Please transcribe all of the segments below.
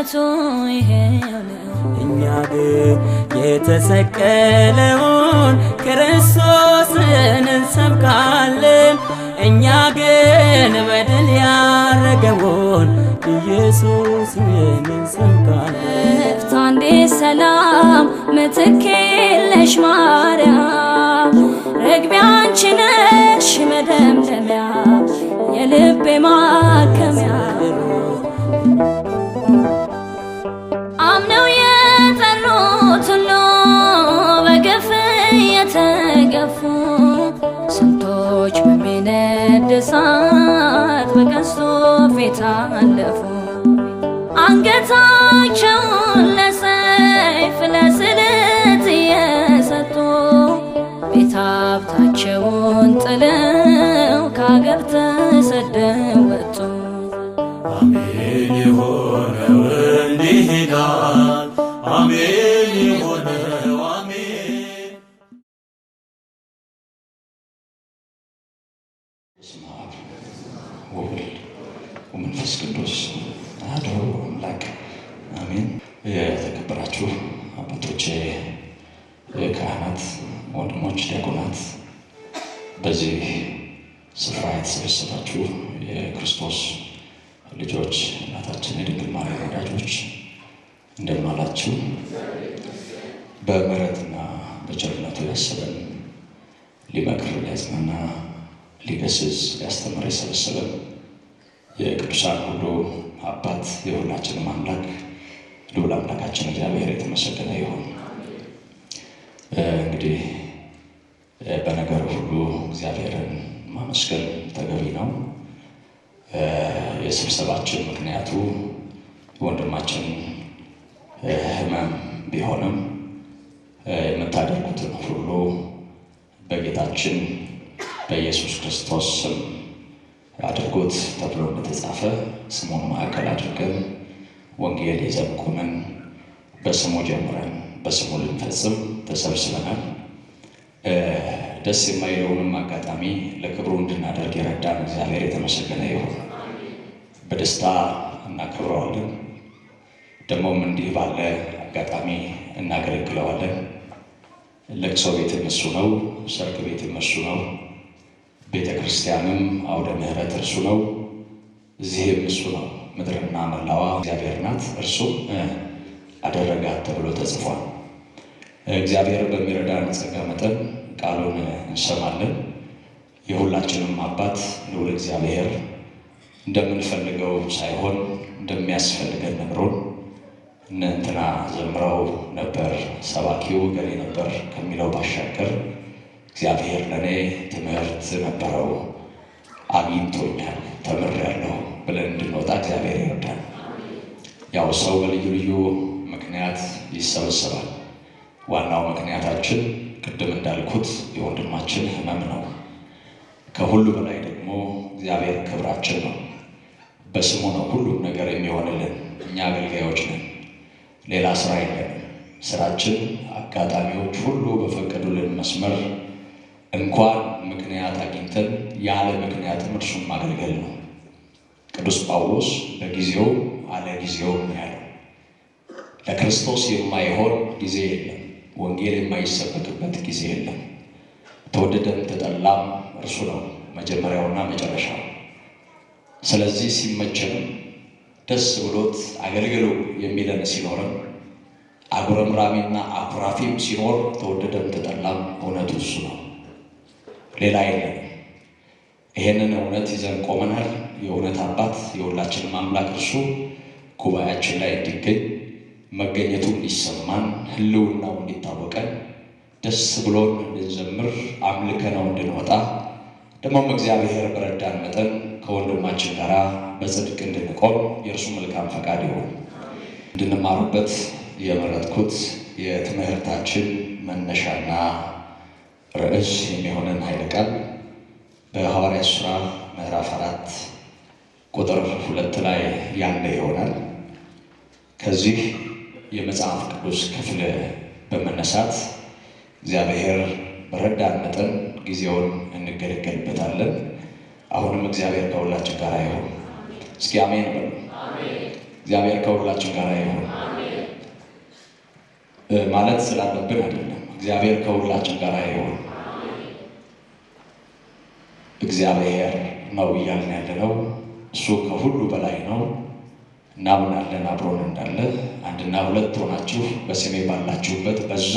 ሞቱ ይሄው ነው። እኛ ግን የተሰቀለውን ክርስቶስን እንሰብካለን። እኛ ግን በድል ያረገውን ኢየሱስን እንሰብካለን። እፍታንዴ ሰላም ምትክ የለሽ ማርያም ርግቤ አንቺ ነሽ መደምደሚያ የልቤ ማከሚያ አምነው የጠሩት ሁሉ በግፍ የተገፉ ስንቶች በሚነድ እሳት በቀስቱ ፊት አለፉ። አንገታቸውን ለሰይፍ ለስለት እየሰጡ ቤት ሀብታቸውን ጥለው ከአገር ተሰደው ወጡ። አሜን የሆነው እንዲህ ይላል፣ አሜን የሆነው አሜን። በስመ አብ ወወልድ ወመንፈስ ቅዱስ አሐዱ አምላክ አሜን። የተከበራችሁ አባቶቼ፣ ካህናት፣ ወንድሞች፣ ዲያቆናት፣ በዚህ ስፍራ የተሰበሰባችሁ የክርስቶስ ልጆች፣ እናታችን የድንግል ማርያም ወዳጆች እንደምን አላችሁ? በምሕረትና በቸርነቱ ያሰበን ሊመክር ሊያጽናና ሊገስጽ ሊያስተምር የሰበሰበን የቅዱሳን ሁሉ አባት የሁላችንም አምላክ ልዑል አምላካችን እግዚአብሔር የተመሰገነ ይሁን። እንግዲህ በነገር ሁሉ እግዚአብሔርን ማመስገን ተገቢ ነው። የስብሰባችን ምክንያቱ ወንድማችን ሕመም ቢሆንም የምታደርጉትን ሁሉ በጌታችን በኢየሱስ ክርስቶስ ስም አድርጎት ተብሎ እንደተጻፈ ስሙን ማዕከል አድርገን ወንጌል ይዘን ቆመን በስሙ ጀምረን በስሙ ልንፈጽም ተሰብስበናል። ደስ የማይለውንም አጋጣሚ ለክብሩ እንድናደርግ የረዳን እግዚአብሔር የተመሰገነ ይሁን። በደስታ እናከብረዋለን። ደግሞም እንዲህ ባለ አጋጣሚ እናገለግለዋለን። ለቅሶ ቤትም እሱ ነው፣ ሰርግ ቤትም እሱ ነው፣ ቤተ ክርስቲያንም አውደ ምሕረት እርሱ ነው፣ እዚህም እሱ ነው። ምድርና መላዋ እግዚአብሔር ናት፣ እርሱ አደረጋት ተብሎ ተጽፏል። እግዚአብሔር በሚረዳን ጸጋ መጠን ቃሉን እንሰማለን። የሁላችንም አባት ልዑል እግዚአብሔር እንደምንፈልገው ሳይሆን እንደሚያስፈልገን ነግሮን እነ እንትና ዘምረው ነበር፣ ሰባኪው ገሌ ነበር ከሚለው ባሻገር እግዚአብሔር ለእኔ ትምህርት ነበረው፣ አግኝቶኛል፣ ተምሬያለሁ ብለን እንድንወጣ እግዚአብሔር ይረዳል። ያው ሰው በልዩ ልዩ ምክንያት ይሰበሰባል። ዋናው ምክንያታችን ቅድም እንዳልኩት የወንድማችን ሕመም ነው። ከሁሉ በላይ ደግሞ እግዚአብሔር ክብራችን ነው። በስሙ ነው ሁሉም ነገር የሚሆንልን። እኛ አገልጋዮች ነን፣ ሌላ ስራ የለንም። ስራችን አጋጣሚዎች ሁሉ በፈቀዱልን መስመር እንኳን ምክንያት አግኝተን ያለ ምክንያትም እርሱን ማገልገል ነው። ቅዱስ ጳውሎስ በጊዜው አለ ጊዜው ያለው ለክርስቶስ የማይሆን ጊዜ የለም። ወንጌል የማይሰበክበት ጊዜ የለም። ተወደደም ተጠላም እርሱ ነው መጀመሪያውና መጨረሻው። ስለዚህ ሲመቸንም ደስ ብሎት አገልግሉ የሚለን ሲኖርም አጉረምራሚና አኩራፊም ሲኖር ተወደደም ተጠላም እውነቱ እሱ ነው፣ ሌላ የለም። ይሄንን እውነት ይዘን ቆመናል። የእውነት አባት የሁላችንም አምላክ እርሱ ጉባኤያችን ላይ እንዲገኝ መገኘቱ እንዲሰማን ህልውናው እንዲታወቀን ደስ ብሎን እንድንዘምር አምልከነው እንድንወጣ ደግሞም እግዚአብሔር በረዳን መጠን ከወንድማችን ጋር በጽድቅ እንድንቆም የእርሱ መልካም ፈቃድ ይሁን። እንድንማሩበት የመረጥኩት የትምህርታችን መነሻና ርዕስ የሚሆነን ኃይለ ቃል በሐዋርያት ሥራ ምዕራፍ 4 ቁጥር 2 ላይ ያለ ይሆናል። ከዚህ የመጽሐፍ ቅዱስ ክፍል በመነሳት እግዚአብሔር በረዳን መጠን ጊዜውን እንገለገልበታለን። አሁንም እግዚአብሔር ከሁላችን ጋር ይሁን። እስኪ አሜን በሉ። እግዚአብሔር ከሁላችን ጋር ይሁን ማለት ስላለብን አይደለም። እግዚአብሔር ከሁላችን ጋር ይሁን። እግዚአብሔር ነው እያልን ያለነው እሱ ከሁሉ በላይ ነው። እናምናለን አብሮን እንዳለ አንድና ሁለት ሆናችሁ በስሜ ባላችሁበት በዛ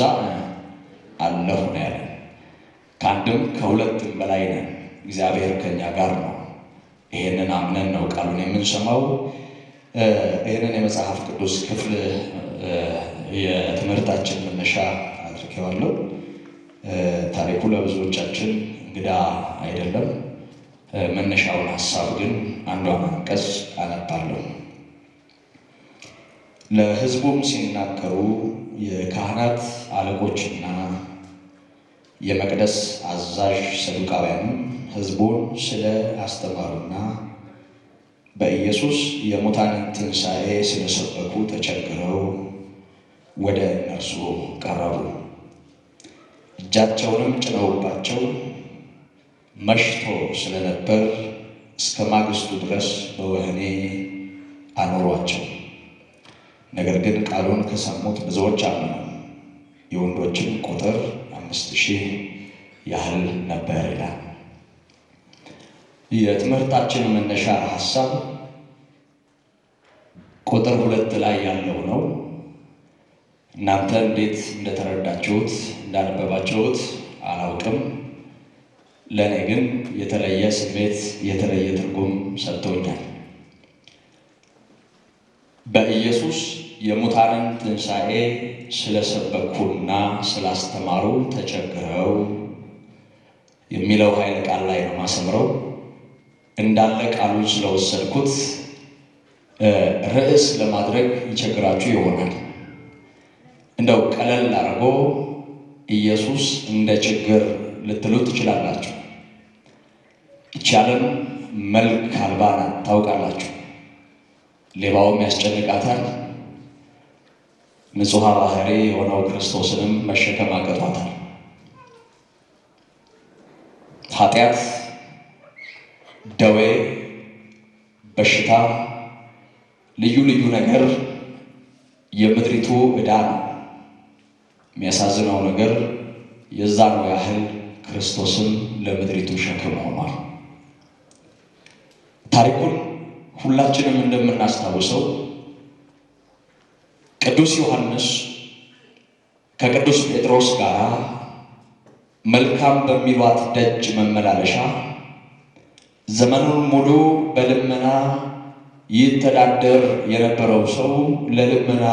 አለሁ ነው ያለን። ከአንድም ከሁለትም በላይ ነን። እግዚአብሔር ከኛ ጋር ነው። ይሄንን አምነን ነው ቃሉን የምንሰማው። ይሄንን የመጽሐፍ ቅዱስ ክፍል የትምህርታችን መነሻ አድርጌዋለሁ። ታሪኩ ለብዙዎቻችን እንግዳ አይደለም። መነሻውን ሐሳብ ግን አንዷን አንቀጽ አነባለሁ። ለሕዝቡም ሲናገሩ የካህናት አለቆችና የመቅደስ አዛዥ ሰዱቃውያንም ሕዝቡን ስለ አስተማሩና በኢየሱስ የሙታንን ትንሣኤ ስለሰበኩ ተቸግረው ወደ እነርሱ ቀረቡ። እጃቸውንም ጭነውባቸው መሽቶ ስለነበር እስከ ማግስቱ ድረስ በወህኒ አኖሯቸው። ነገር ግን ቃሉን ከሰሙት ብዙዎች አመኑ። የወንዶችን ቁጥር 5000 ያህል ነበር ይላል። የትምህርታችን መነሻ ሐሳብ ቁጥር 2 ላይ ያለው ነው። እናንተ እንዴት እንደተረዳችሁት እንዳነበባችሁት አላውቅም። ለእኔ ግን የተለየ ስሜት የተለየ ትርጉም ሰጥቶኛል። በኢየሱስ የሙታንን ትንሣኤ ስለሰበኩና ስላስተማሩ ተቸግረው የሚለው ኃይለ ቃል ላይ ነው ማሰምረው። እንዳለ ቃሉን ስለወሰድኩት ርዕስ ለማድረግ ይቸግራችሁ ይሆናል። እንደው ቀለል አድርጎ ኢየሱስ እንደ ችግር ልትሉ ትችላላችሁ። ይቻለን መልክ አልባ ናት፣ ታውቃላችሁ። ሌባውም ያስጨንቃታል። ንጹሐ ባህሪ የሆነው ክርስቶስንም መሸከም አቅቷታል። ኃጢአት፣ ደዌ፣ በሽታ፣ ልዩ ልዩ ነገር የምድሪቱ ዕዳ ነው። የሚያሳዝነው ነገር የዛ ነው ያህል ክርስቶስም ለምድሪቱ ሸክም ሆኗል። ታሪኩን ሁላችንም እንደምናስታውሰው ቅዱስ ዮሐንስ ከቅዱስ ጴጥሮስ ጋር መልካም በሚሏት ደጅ መመላለሻ ዘመኑን ሙሉ በልመና ይተዳደር የነበረው ሰው ለልመና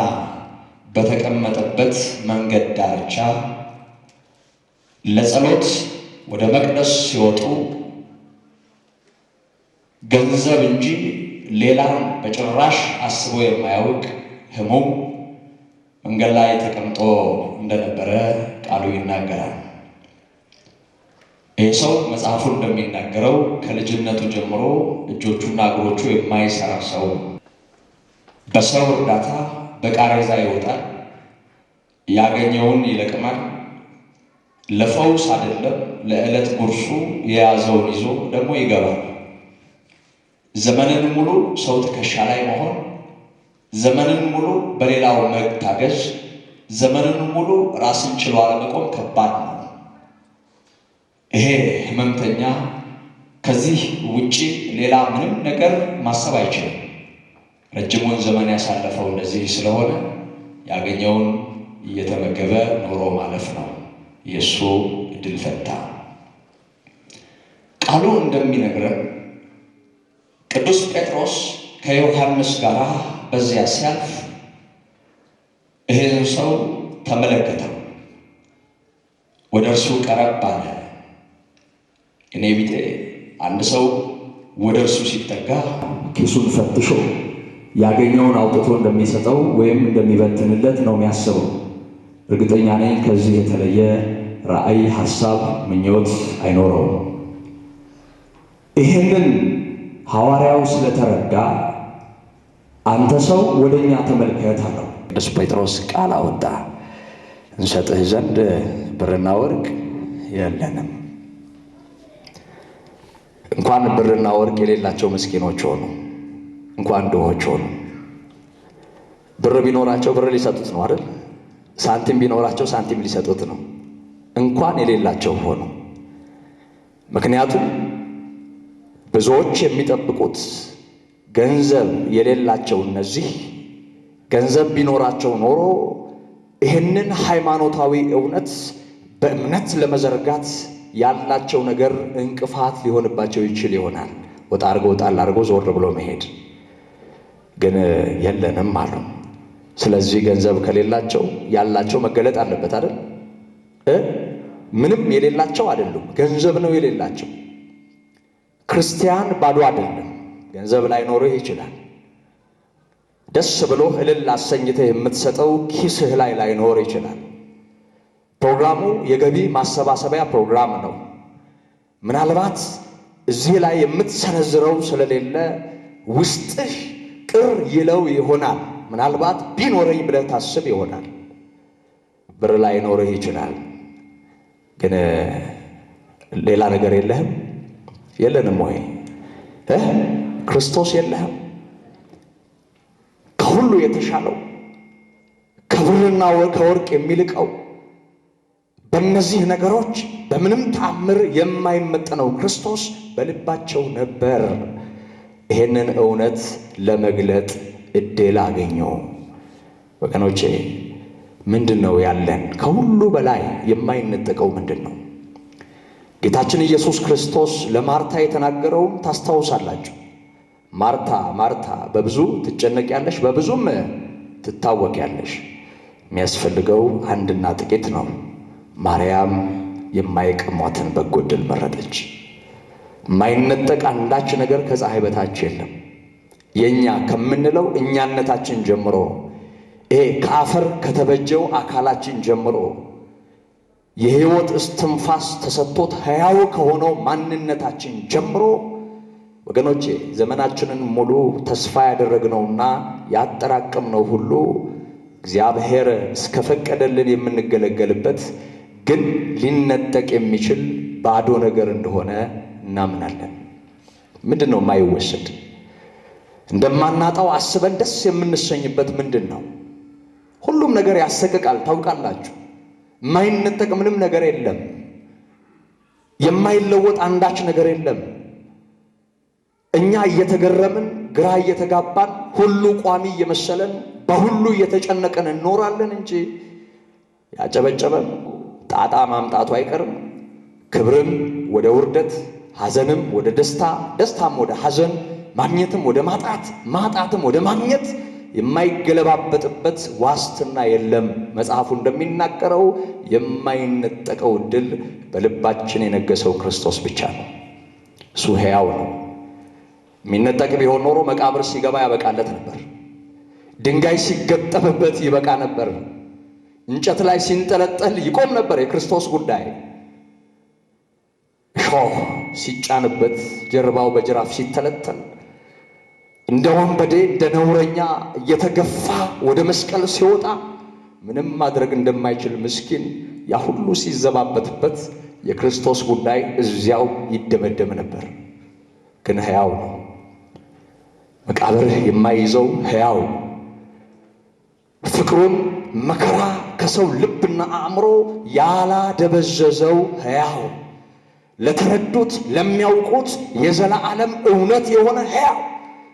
በተቀመጠበት መንገድ ዳርቻ ለጸሎት ወደ መቅደስ ሲወጡ ገንዘብ እንጂ ሌላን በጭራሽ አስቦ የማያውቅ ሕሙም መንገድ ላይ ተቀምጦ እንደነበረ ቃሉ ይናገራል። ይህ ሰው መጽሐፉ እንደሚናገረው ከልጅነቱ ጀምሮ እጆቹና እግሮቹ የማይሰራ ሰው፣ በሰው እርዳታ በቃሬዛ ይወጣል፣ ያገኘውን ይለቅማል። ለፈውስ አይደለም ለዕለት ጉርሱ የያዘውን ይዞ ደግሞ ይገባል። ዘመንን ሙሉ ሰው ትከሻ ላይ መሆን፣ ዘመንን ሙሉ በሌላው መታገዝ፣ ዘመንን ሙሉ ራስን ችሎ አለመቆም ከባድ ነው። ይሄ ህመምተኛ ከዚህ ውጪ ሌላ ምንም ነገር ማሰብ አይችልም። ረጅሙን ዘመን ያሳለፈው እንደዚህ ስለሆነ ያገኘውን እየተመገበ ኖሮ ማለፍ ነው የእሱ እድል ፈንታ። ቃሉ እንደሚነግረን ቅዱስ ጴጥሮስ ከዮሐንስ ጋር በዚያ ሲያልፍ ይህን ሰው ተመለከተው፣ ወደ እርሱ ቀረብ አለ። እኔ ቢጤ አንድ ሰው ወደ እርሱ ሲጠጋ ኪሱን ፈትሾ ያገኘውን አውጥቶ እንደሚሰጠው ወይም እንደሚበትንለት ነው የሚያስበው። እርግጠኛ ነኝ ከዚህ የተለየ ራዕይ፣ ሐሳብ፣ ምኞት አይኖረውም። ይህንን ሐዋርያው ስለተረዳ አንተ ሰው ወደኛ ተመልከት አለው። ቅዱስ ጴጥሮስ ቃል አወጣ፣ እንሰጥህ ዘንድ ብርና ወርቅ የለንም። እንኳን ብርና ወርቅ የሌላቸው ምስኪኖች ሆኑ፣ እንኳን ድሆች ሆኑ። ብር ቢኖራቸው ብር ሊሰጡት ነው አይደል? ሳንቲም ቢኖራቸው ሳንቲም ሊሰጡት ነው። እንኳን የሌላቸው ሆኖ ምክንያቱም ብዙዎች የሚጠብቁት ገንዘብ የሌላቸው እነዚህ ገንዘብ ቢኖራቸው ኖሮ ይህንን ሃይማኖታዊ እውነት በእምነት ለመዘርጋት ያላቸው ነገር እንቅፋት ሊሆንባቸው ይችል ይሆናል። ወጣ አድርጎ ጣል አድርጎ ዞር ብሎ መሄድ ግን የለንም አሉ። ስለዚህ ገንዘብ ከሌላቸው ያላቸው መገለጥ አለበት አይደል? ምንም የሌላቸው አይደሉም፣ ገንዘብ ነው የሌላቸው። ክርስቲያን ባዶ አይደለም። ገንዘብ ላይኖርህ ይችላል። ደስ ብሎ እልል አሰኝተህ የምትሰጠው ኪስህ ላይ ላይኖር ይችላል። ፕሮግራሙ የገቢ ማሰባሰቢያ ፕሮግራም ነው። ምናልባት እዚህ ላይ የምትሰነዝረው ስለሌለ ውስጥህ ቅር ይለው ይሆናል። ምናልባት ቢኖረኝ ብለህ ታስብ ይሆናል። ብር ላይኖርህ ይችላል። ግን ሌላ ነገር የለህም? የለንም ወይ? ክርስቶስ የለህም? ከሁሉ የተሻለው ከብርና ከወርቅ የሚልቀው በእነዚህ ነገሮች በምንም ተአምር የማይመጠነው ክርስቶስ በልባቸው ነበር። ይሄንን እውነት ለመግለጥ እድል አገኘው። ወገኖቼ ምንድን ነው ያለን? ከሁሉ በላይ የማይነጠቀው ምንድን ነው? ጌታችን ኢየሱስ ክርስቶስ ለማርታ የተናገረውን ታስታውሳላችሁ። ማርታ ማርታ በብዙ ትጨነቂያለሽ፣ በብዙም ትታወቂያለሽ። የሚያስፈልገው አንድና ጥቂት ነው። ማርያም የማይቀሟትን በጎ ዕድል መረጠች። የማይነጠቅ አንዳች ነገር ከፀሐይ በታች የለም። የኛ ከምንለው እኛነታችን ጀምሮ ይሄ ከአፈር ከተበጀው አካላችን ጀምሮ የሕይወት እስትንፋስ ተሰጥቶት ሕያው ከሆነው ማንነታችን ጀምሮ ወገኖቼ ዘመናችንን ሙሉ ተስፋ ያደረግነውና ያጠራቀምነው ሁሉ እግዚአብሔር እስከፈቀደልን የምንገለገልበት ግን ሊነጠቅ የሚችል ባዶ ነገር እንደሆነ እናምናለን። ምንድን ነው የማይወሰድ? እንደማናጣው አስበን ደስ የምንሰኝበት ምንድን ነው? ሁሉም ነገር ያሰቅቃል። ታውቃላችሁ፣ የማይነጠቅ ምንም ነገር የለም። የማይለወጥ አንዳች ነገር የለም። እኛ እየተገረምን ግራ እየተጋባን ሁሉ ቋሚ እየመሰለን በሁሉ እየተጨነቀን እንኖራለን እንጂ ያጨበጨበን ጣጣ ማምጣቱ አይቀርም። ክብርም ወደ ውርደት፣ ሐዘንም ወደ ደስታ፣ ደስታም ወደ ሐዘን፣ ማግኘትም ወደ ማጣት፣ ማጣትም ወደ ማግኘት የማይገለባበጥበት ዋስትና የለም። መጽሐፉ እንደሚናገረው የማይነጠቀው ዕድል በልባችን የነገሰው ክርስቶስ ብቻ ነው። እሱ ሕያው ነው። የሚነጠቅ ቢሆን ኖሮ መቃብር ሲገባ ያበቃለት ነበር። ድንጋይ ሲገጠምበት ይበቃ ነበር። እንጨት ላይ ሲንጠለጠል ይቆም ነበር የክርስቶስ ጉዳይ። እሾህ ሲጫንበት ጀርባው በጅራፍ ሲተለተል እንደ ወንበዴ እንደ ነውረኛ እየተገፋ ወደ መስቀል ሲወጣ ምንም ማድረግ እንደማይችል ምስኪን ያ ሁሉ ሲዘባበትበት የክርስቶስ ጉዳይ እዚያው ይደመደም ነበር። ግን ሕያው ነው። መቃብር የማይይዘው ሕያው፣ ፍቅሩን መከራ ከሰው ልብና አእምሮ ያላደበዘዘው ሕያው፣ ለተረዱት ለሚያውቁት የዘላለም እውነት የሆነ ሕያው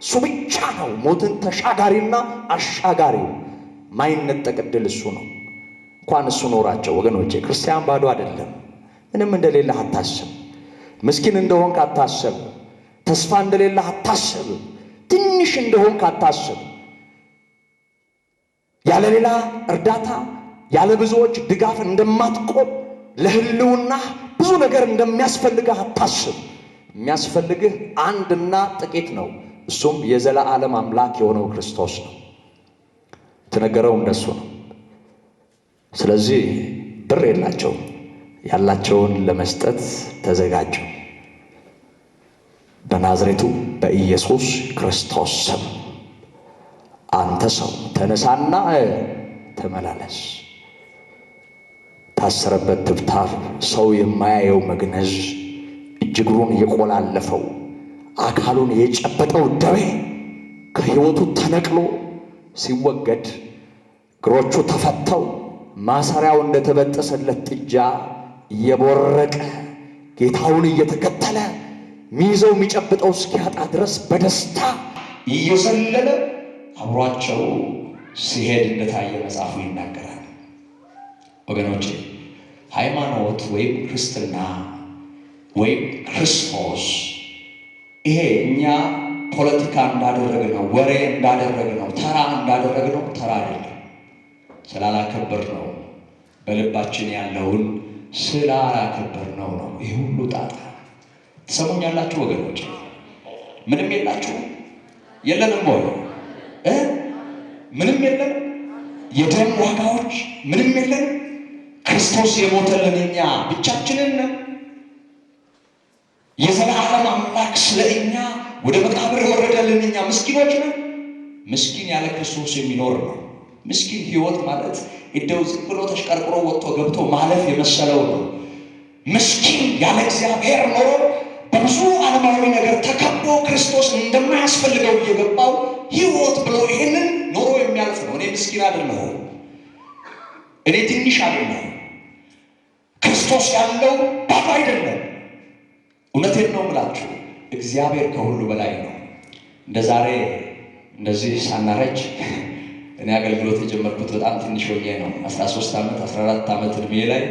እሱ ብቻ ነው። ሞትን ተሻጋሪና አሻጋሪው ማይነጠቅ ዕድል እሱ ነው። እንኳን እሱ ኖራቸው ወገኖቼ። ክርስቲያን ባዶ አይደለም። ምንም እንደሌለህ አታስብ። ምስኪን እንደሆንክ አታስብ። ተስፋ እንደሌለህ አታስብ። ትንሽ እንደሆንክ አታስብ። ያለ ሌላ እርዳታ ያለ ብዙዎች ድጋፍ እንደማትቆም፣ ለህልውና ብዙ ነገር እንደሚያስፈልግህ አታስብ። የሚያስፈልግህ አንድና ጥቂት ነው። እሱም የዘላለም አምላክ የሆነው ክርስቶስ ነው። የተነገረው እንደሱ ነው። ስለዚህ ብር የላቸውም፣ ያላቸውን ለመስጠት ተዘጋጁ። በናዝሬቱ በኢየሱስ ክርስቶስ ስም አንተ ሰው ተነሳና ተመላለስ። ታሰረበት ትብታብ፣ ሰው የማያየው መግነዝ፣ እጅግሩን የቆላለፈው አካሉን የጨበጠው ደዌ ከሕይወቱ ተነቅሎ ሲወገድ እግሮቹ ተፈተው ማሰሪያው እንደተበጠሰለት ጥጃ እየቦረቀ ጌታውን እየተከተለ ሚይዘው የሚጨብጠው እስኪያጣ ድረስ በደስታ እየዘለለ አብሯቸው ሲሄድ እንደታየ መጽሐፉ ይናገራል። ወገኖቼ ሃይማኖት ወይም ክርስትና ወይም ክርስቶስ ይሄ እኛ ፖለቲካ እንዳደረግነው፣ ወሬ እንዳደረግነው፣ ተራ እንዳደረግነው ተራ አይደለም። ስላላከበር ነው፣ በልባችን ያለውን ስላላከበር ነው። ይህ ሁሉ ጣጣ ትሰሙኛላችሁ ወገኖች? ምንም የላችሁ? የለንም ወይ? ምንም የለን? የደም ዋጋዎች ምንም የለን? ክርስቶስ የሞተልን እኛ ብቻችንን ነን። የዘላለም አምላክ ስለ እኛ ወደ መቃብር የወረደልን እኛ ምስኪኖች ነን። ምስኪን ያለ ክርስቶስ የሚኖር ነው። ምስኪን ሕይወት ማለት እንደው ዝም ብሎ ተሽቀርቅሮ ወጥቶ ገብቶ ማለፍ የመሰለው ነው። ምስኪን ያለ እግዚአብሔር ኖሮ በብዙ ዓለማዊ ነገር ተከቦ ክርስቶስ እንደማያስፈልገው እየገባው ሕይወት ብሎ ይሄንን ኖሮ የሚያልፍ ነው። እኔ ምስኪን አይደለሁም። እኔ ትንሽ አይደለሁም። ክርስቶስ ያለው ባዶ አይደለም። እውነቴን ነው የምላችሁ፣ እግዚአብሔር ከሁሉ በላይ ነው። እንደ ዛሬ እንደዚህ ሳናረጅ እኔ አገልግሎት የጀመርኩት በጣም ትንሽ ሆኜ ነው። 13 ዓመት 14 ዓመት እድሜ ላይ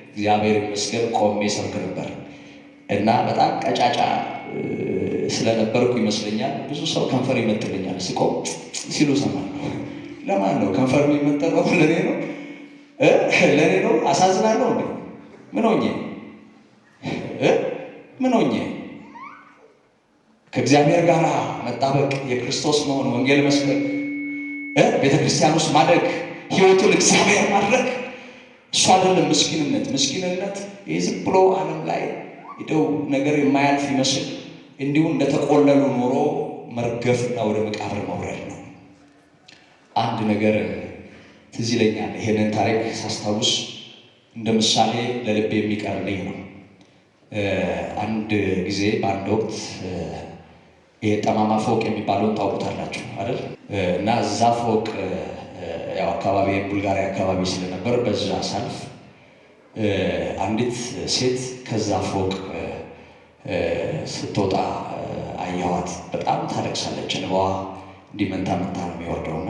እግዚአብሔር ይመስገን ቆሜ ሰብክ ነበር እና በጣም ቀጫጫ ስለነበርኩ ይመስለኛል ብዙ ሰው ከንፈር ይመጥልኛል ስቆም ሲሉ ሰማለሁ። ለማን ነው ከንፈር የሚመጠለው? ለኔ ነው ለኔ ነው። አሳዝናለሁ እንዴ? ምን ሆኜ ከእግዚአብሔር ጋር መጣበቅ፣ የክርስቶስ መሆን፣ ወንጌል መስበክ፣ ቤተ ክርስቲያን ውስጥ ማደግ፣ ሕይወቱን እግዚአብሔር ማድረግ እሱ አይደለም ምስኪንነት። ምስኪንነት ይህ ዝም ብሎ ዓለም ላይ ሄደው ነገር የማያልፍ ይመስል እንዲሁ እንደተቆለሉ ኖሮ መርገፍና ወደ መቃብር መውረድ ነው። አንድ ነገር ትዝ ይለኛል። ይሄንን ታሪክ ሳስታውስ እንደ ምሳሌ ለልቤ የሚቀርልኝ ነው። አንድ ጊዜ በአንድ ወቅት ይሄ ጠማማ ፎቅ የሚባለውን ታውቁታላችሁ አይደል? እና እዛ ፎቅ ያው አካባቢ ቡልጋሪያ አካባቢ ስለነበር በዛ ሳልፍ አንዲት ሴት ከዛ ፎቅ ስትወጣ አየኋት። በጣም ታለቅሳለች። እንባዋ እንዲህ መንታ መንታ ነው የሚወርደውና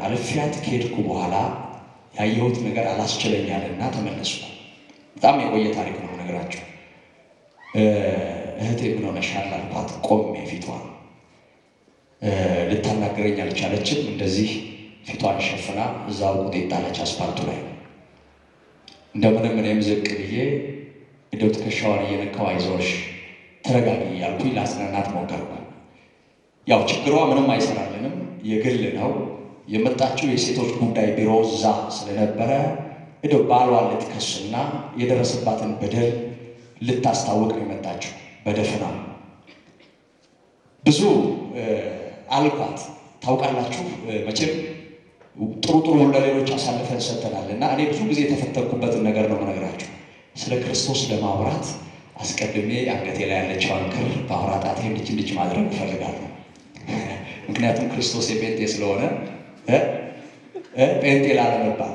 አልፊያት ከሄድኩ በኋላ ያየሁት ነገር አላስችለኛልና ተመለስኩ። በጣም የቆየ ታሪክ ነው ነገራችሁ። እህቴ ምን ሆነሻል አልኳት። ቆሜ ፊቷን ልታናገረኝ አልቻለችም። እንደዚህ ፊቷን ሸፍና እዛው ቁጤ ጣለች አስፓልቱ ላይ። እንደምንም እኔም ዝቅ ብዬ እንደው ትከሻዋን እየነካው አይዞሽ ተረጋጊ እያልኩኝ ላጽናናት ሞከርኩ። ያው ችግሯ ምንም አይሰራልንም፣ የግል ነው የመጣችው። የሴቶች ጉዳይ ቢሮ እዛ ስለነበረ እንደው ባሏን ልትከስና የደረሰባትን በደል ልታስታውቅ ነው የመጣችው በደፈና። ብዙ አልኳት። ታውቃላችሁ መቼም ጥሩ ለሌሎች አሳልፈን ሰጥተናል እና እኔ ብዙ ጊዜ የተፈተንኩበትን ነገር ነው የምነግራችሁ። ስለ ክርስቶስ ለማውራት አስቀድሜ አንገቴ ላይ ያለችውን ክር በአውራ ጣቴ እንድች ማድረግ እፈልጋለሁ። ምክንያቱም ክርስቶስ የጴንጤ ስለሆነ ጴንጤ ላለመባል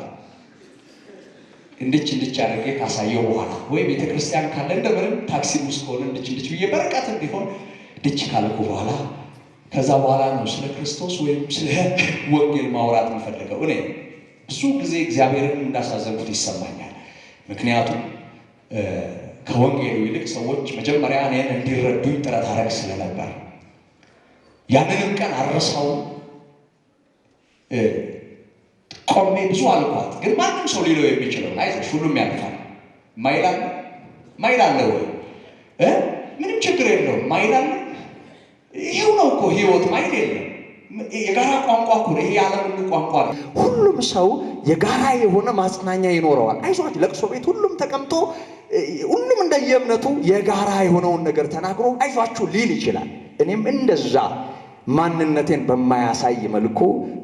እንድች አድርጌ ካሳየው በኋላ ወይ ቤተክርስቲያን ካለ እንደምንም ታክሲ ውስጥ ከሆነ እንድች ብዬ በርቀት እንዲሆን እንድች ካልኩ በኋላ ከዛ በኋላ ነው ስለ ክርስቶስ ወይም ስለ ወንጌል ማውራት የምፈልገው። እኔ ብዙ ጊዜ እግዚአብሔርን እንዳሳዘንኩት ይሰማኛል። ምክንያቱም ከወንጌሉ ይልቅ ሰዎች መጀመሪያ እኔን እንዲረዱኝ ጥረት አደረግ ስለነበር ያንንም ቀን አረሳው። ቆሜ ብዙ አልኳት። ግን ማንም ሰው ሊለው የሚችለው አይዞሽ ሁሉም ያልፋል ማይላለ ወይ ምንም ችግር የለውም ማይላለ። ይሄው ነው እኮ ህይወት ማይል የለም። የጋራ ቋንቋ እኮ ነው ይሄ። የዓለም ሁሉ ቋንቋ ነው። ሁሉም ሰው የጋራ የሆነ ማጽናኛ ይኖረዋል። አይዟችሁ ለቅሶ ቤት ሁሉም ተቀምጦ ሁሉም እንደየእምነቱ የጋራ የሆነውን ነገር ተናግሮ አይዟችሁ ሊል ይችላል። እኔም እንደዛ ማንነቴን በማያሳይ መልኩ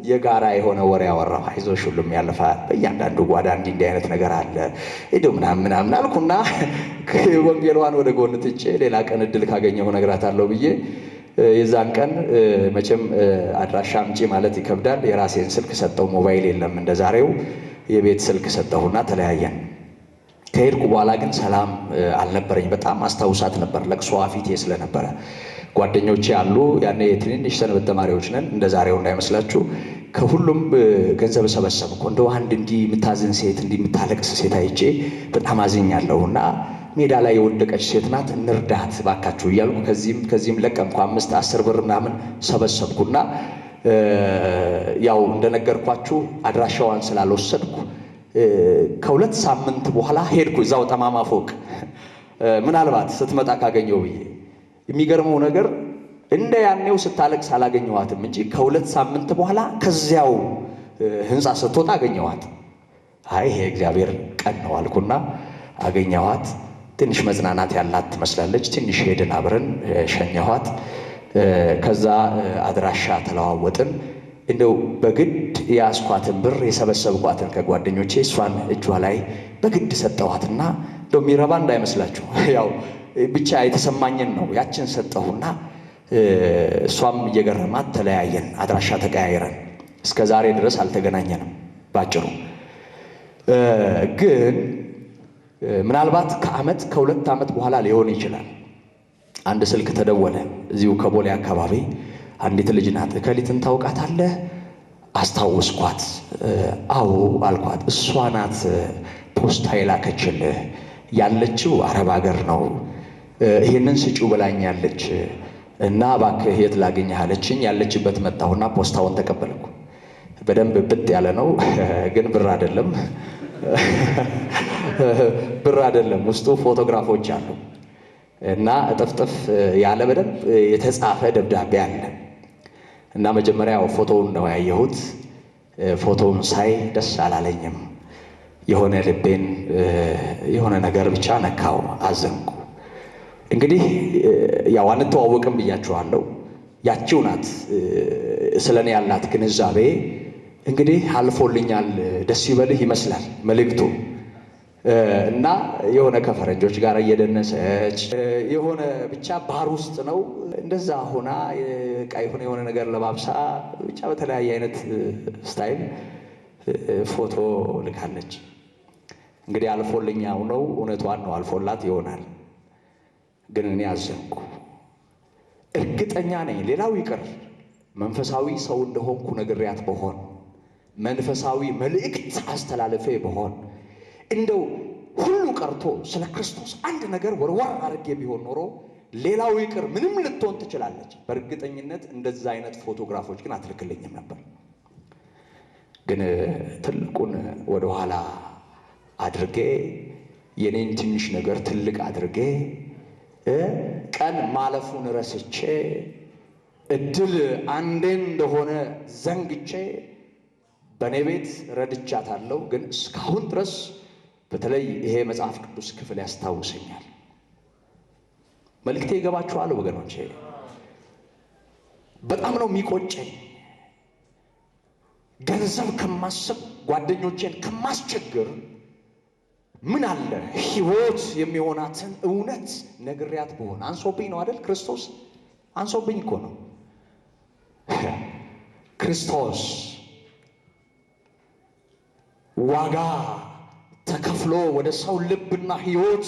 የጋራ የሆነ ወሬ ያወራሁ። አይዞሽ ሁሉም ያልፋል፣ በእያንዳንዱ ጓዳ እንዲህ አይነት ነገር አለ ሄዶ ምናምን አልኩና ወንጌሏን ወደ ጎን ትቼ ሌላ ቀን እድል ካገኘሁ እነግራታለሁ ብዬ የዛን ቀን መቼም አድራሻ አምጪ ማለት ይከብዳል። የራሴን ስልክ ሰጠው። ሞባይል የለም እንደ ዛሬው። የቤት ስልክ ሰጠሁና ተለያየን። ከሄድኩ በኋላ ግን ሰላም አልነበረኝ። በጣም አስታውሳት ነበር። ለቅሶ ፊቴ ስለነበረ ጓደኞቼ አሉ። ያኔ ትንንሽ ሰንበት ተማሪዎች ነን፣ እንደ ዛሬው እንዳይመስላችሁ። ከሁሉም ገንዘብ ሰበሰብኩ። እንደው አንድ እንዲህ የምታዝን ሴት፣ እንዲህ የምታለቅስ ሴት አይቼ በጣም አዝኛለሁና ሜዳ ላይ የወደቀች ሴት ናት፣ እንርዳት ባካችሁ እያልኩ ከዚህም ለቀምኩ። 5-10 ብር ምናምን ሰበሰብኩና ያው እንደነገርኳችሁ አድራሻዋን ስላልወሰድኩ ከ2 ሳምንት በኋላ ሄድኩ። እዛው ጠማማ ፎቅ ምናልባት ስትመጣ ካገኘው ብዬ። የሚገርመው ነገር እንደ ያኔው ስታለቅስ አላገኘኋትም እንጂ ከ2 ሳምንት በኋላ ከዚያው ህንፃ ስትወጣ አገኘኋት። አይ ይሄ እግዚአብሔር ቀን ነው አልኩና አገኘኋት። ትንሽ መጽናናት ያላት ትመስላለች። ትንሽ ሄድን፣ አብረን ሸኘኋት። ከዛ አድራሻ ተለዋወጥን። እንደው በግድ የያዝኳትን ብር የሰበሰብኳትን ከጓደኞቼ እሷን እጇ ላይ በግድ ሰጠኋትና እንደው የሚረባ እንዳይመስላችሁ ያው ብቻ የተሰማኝን ነው ያችን ሰጠሁና እሷም እየገረማት ተለያየን። አድራሻ ተቀያየረን። እስከ ዛሬ ድረስ አልተገናኘንም። ባጭሩ ግን ምናልባት ከ2 ዓመት በኋላ ሊሆን ይችላል። አንድ ስልክ ተደወለ። እዚሁ ከቦሌ አካባቢ አንዲት ልጅ ናት። እከሊትን ታውቃታለህ? አስታወስኳት። አዎ አልኳት። እሷ ናት ፖስታ የላከችልህ፣ ያለችው አረብ ሀገር ነው። ይህንን ስጪው ብላኛለች እና እባክህ የት ላገኘህ አለችኝ። ያለችበት መጣሁና ፖስታውን ተቀበልኩ። በደንብ ብጥ ያለ ነው ግን ብር አይደለም ብር አይደለም። ውስጡ ፎቶግራፎች አሉ እና እጥፍጥፍ ያለ በደንብ የተጻፈ ደብዳቤ አለ እና መጀመሪያ ፎቶውን ነው ያየሁት። ፎቶውን ሳይ ደስ አላለኝም። የሆነ ልቤን የሆነ ነገር ብቻ ነካው፣ አዘንኩ። እንግዲህ ያው አንተዋወቅም ብያችኋለሁ። ያቺው ናት ስለኔ ያላት ግንዛቤ እንግዲህ አልፎልኛል። ደስ ይበልህ ይመስላል መልእክቱ እና የሆነ ከፈረንጆች ጋር እየደነሰች የሆነ ብቻ ባር ውስጥ ነው እንደዛ ሆና ቃይ የሆነ ነገር ለባብሳ ብቻ በተለያየ አይነት ስታይል ፎቶ ልካለች። እንግዲህ አልፎልኛው ነው፣ እውነቷን ነው፣ አልፎላት ይሆናል። ግን እኔ አዘንኩ። እርግጠኛ ነኝ ሌላው ይቅር መንፈሳዊ ሰው እንደሆንኩ ነግሬያት በሆን መንፈሳዊ መልእክት አስተላልፌ በሆን እንደው ሁሉ ቀርቶ ስለ ክርስቶስ አንድ ነገር ወርወር አድርጌ ቢሆን ኖሮ ሌላው ይቅር ምንም ልትሆን ትችላለች። በእርግጠኝነት እንደዛ አይነት ፎቶግራፎች ግን አትልክልኝም ነበር። ግን ትልቁን ወደኋላ አድርጌ የኔን ትንሽ ነገር ትልቅ አድርጌ ቀን ማለፉን ረስቼ እድል አንዴ እንደሆነ ዘንግቼ በእኔ ቤት ረድቻታለሁ። ግን እስካሁን ድረስ በተለይ ይሄ መጽሐፍ ቅዱስ ክፍል ያስታውሰኛል። መልእክቴ ይገባችኋል ወገኖቼ? በጣም ነው የሚቆጨኝ። ገንዘብ ከማስብ ጓደኞቼን ከማስቸግር ምን አለ ሕይወት የሚሆናትን እውነት ነግሬያት በሆነ። አንሶብኝ ነው አይደል? ክርስቶስ አንሶብኝ እኮ ነው። ክርስቶስ ዋጋ ተከፍሎ ወደ ሰው ልብና ሕይወት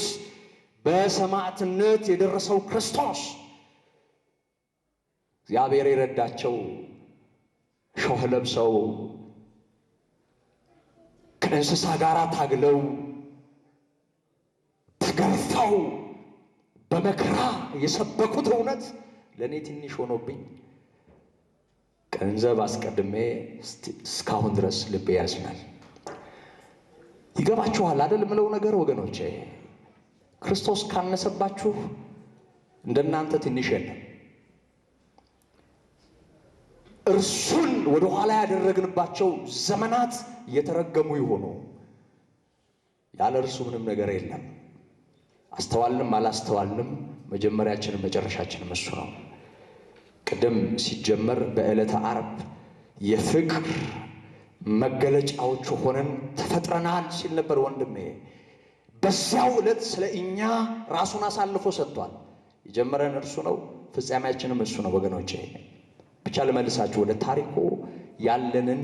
በሰማዕትነት የደረሰው ክርስቶስ እግዚአብሔር የረዳቸው ሾህ ለብሰው ከእንስሳ ጋር ታግለው ተገርፈው በመከራ የሰበኩት እውነት ለእኔ ትንሽ ሆኖብኝ ገንዘብ አስቀድሜ እስካሁን ድረስ ልቤ ያዝናል። ይገባችኋል አይደል? ምለው ነገር ወገኖቼ፣ ክርስቶስ ካነሰባችሁ እንደናንተ ትንሽ የለም። እርሱን ወደ ኋላ ያደረግንባቸው ዘመናት የተረገሙ ይሆኑ። ያለ እርሱ ምንም ነገር የለም። አስተዋልንም አላስተዋልንም መጀመሪያችንም መጨረሻችንም እሱ ነው። ቅድም ሲጀመር በዕለተ ዓርብ የፍቅር መገለጫዎች ሆነን ተፈጥረናል ሲል ነበር ወንድሜ። በዚያው ዕለት ስለ እኛ ራሱን አሳልፎ ሰጥቷል። የጀመረን እርሱ ነው። ፍጻሜያችንም እሱ ነው ወገኖቼ። ብቻ ልመልሳችሁ ወደ ታሪኩ። ያለንን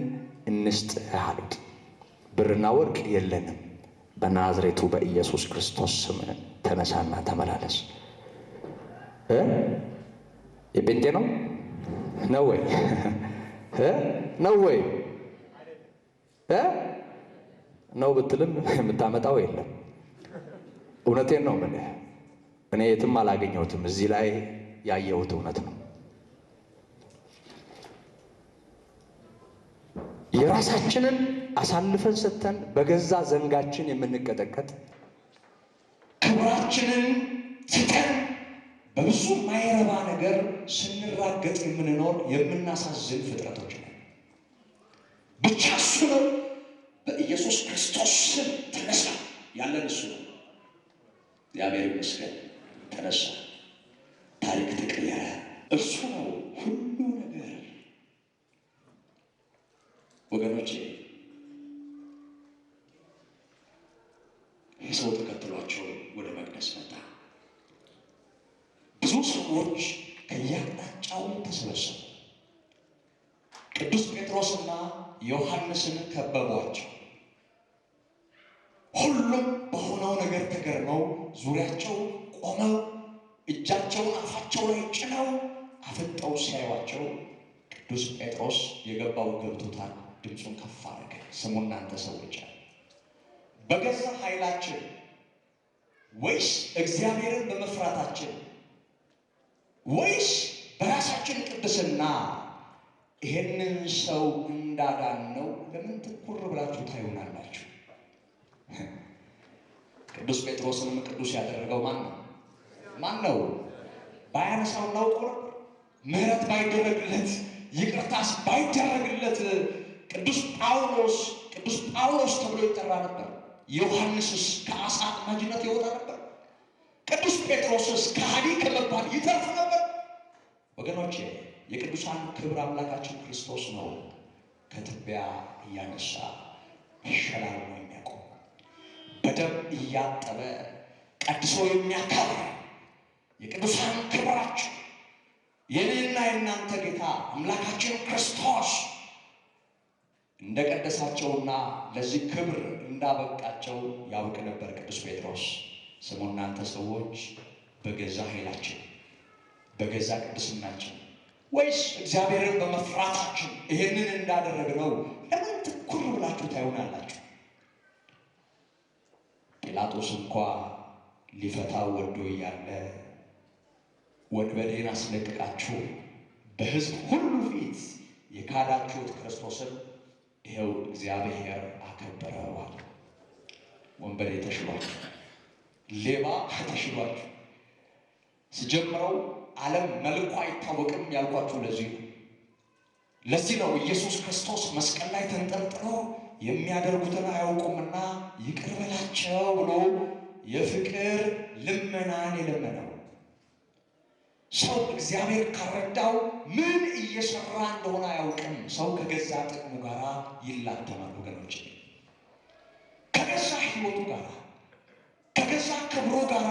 እንስጥ አሉት። ብርና ወርቅ የለንም፣ በናዝሬቱ በኢየሱስ ክርስቶስ ስም ተነሳና ተመላለስ። የጴንጤ ነው ወይ ነው ወይ ነው ብትልም የምታመጣው የለም። እውነቴን ነው የምልህ። እኔ የትም አላገኘሁትም። እዚህ ላይ ያየሁት እውነት ነው። የራሳችንን አሳልፈን ሰጥተን በገዛ ዘንጋችን የምንቀጠቀጥ፣ ክብራችንን ትተን በብዙ ማይረባ ነገር ስንራገጥ የምንኖር የምናሳዝን ፍጥረቶች ነን። ብቻ እሱ ነው። በኢየሱስ ክርስቶስ ስም ተነሳ ያለን እሱ ነው። እግዚአብሔር ይመስገን። ተነሳ፣ ታሪክ ተቀየረ። እሱ ነው ሁሉ ነገር። ወገኖቼ ይህ ሰው ተከትሏቸው ወደ መቅደስ መጣ። ብዙ ሰዎች ከየአቅጣጫው ተሰበሰቡ። ቅዱስ ጴጥሮስና ዮሐንስን ከበቧቸው። ሁሉም በሆነው ነገር ተገርመው ዙሪያቸው ቆመው እጃቸውን አፋቸው ላይ ጭነው አፍጠው ሲያዩዋቸው ቅዱስ ጴጥሮስ የገባው ገብቶታል። ድምፁን ከፍ አደረገ። ስሙ እናንተ ሰዎች አለ፣ በገዛ ኃይላችን ወይስ እግዚአብሔርን በመፍራታችን ወይስ በራሳችን ቅድስና ይሄንን ሰው እንዳዳን ነው ለምን ትኩር ብላችሁ ታዩናላችሁ? ቅዱስ ጴጥሮስንም ቅዱስ ያደረገው ማን ነው? ባያነሳው እናውቀው ነበር? ምሕረት ባይደረግለት፣ ይቅርታስ ባይደረግለት ቅዱስ ጳውሎስ ተብሎ ይጠራ ነበር። ዮሐንስስ ከአሳ አጥማጅነት ይወጣ ነበር። ቅዱስ ጴጥሮስስ ከሃዲ ከመባል ይተርፍ ነበር። ወገኖቼ የቅዱሳን ክብር አምላካችን ክርስቶስ ነው ከትቢያ እያነሳ ይሸላል ነው የሚያቆም፣ በደም እያጠበ ቀድሶ የሚያከብር የቅዱሳን ክብራቸው የኔና የእናንተ ጌታ አምላካችን ክርስቶስ እንደ ቀደሳቸውና ለዚህ ክብር እንዳበቃቸው ያውቅ ነበር ቅዱስ ጴጥሮስ። ስሙ እናንተ ሰዎች በገዛ ኃይላችን በገዛ ቅድስናችን ወይስ እግዚአብሔርን በመፍራታችን ይሄንን እንዳደረግነው ለምን ትኩር ብላችሁ ታዩናላችሁ? ጲላጦስ እንኳ ሊፈታው ወዶ እያለ ወንበዴን አስለቅቃችሁ በሕዝብ ሁሉ ፊት የካዳችሁት ክርስቶስን ይኸው እግዚአብሔር አከበረዋል። ወንበዴ ተሽሏችሁ፣ ሌባ ተሽሏችሁ። ስጀምረው ዓለም መልኩ አይታወቅም ያልኳችሁ ለዚህ ነው ኢየሱስ ክርስቶስ መስቀል ላይ ተንጠልጥሎ የሚያደርጉትን አያውቁምና ይቅር በላቸው ብሎ የፍቅር ልመናን የለመነው። ሰው እግዚአብሔር ካረዳው ምን እየሰራ እንደሆነ አያውቅም። ሰው ከገዛ ጥቅሙ ጋር ይላተማል ወገኖች፣ ከገዛ ሕይወቱ ጋር፣ ከገዛ ክብሩ ጋር፣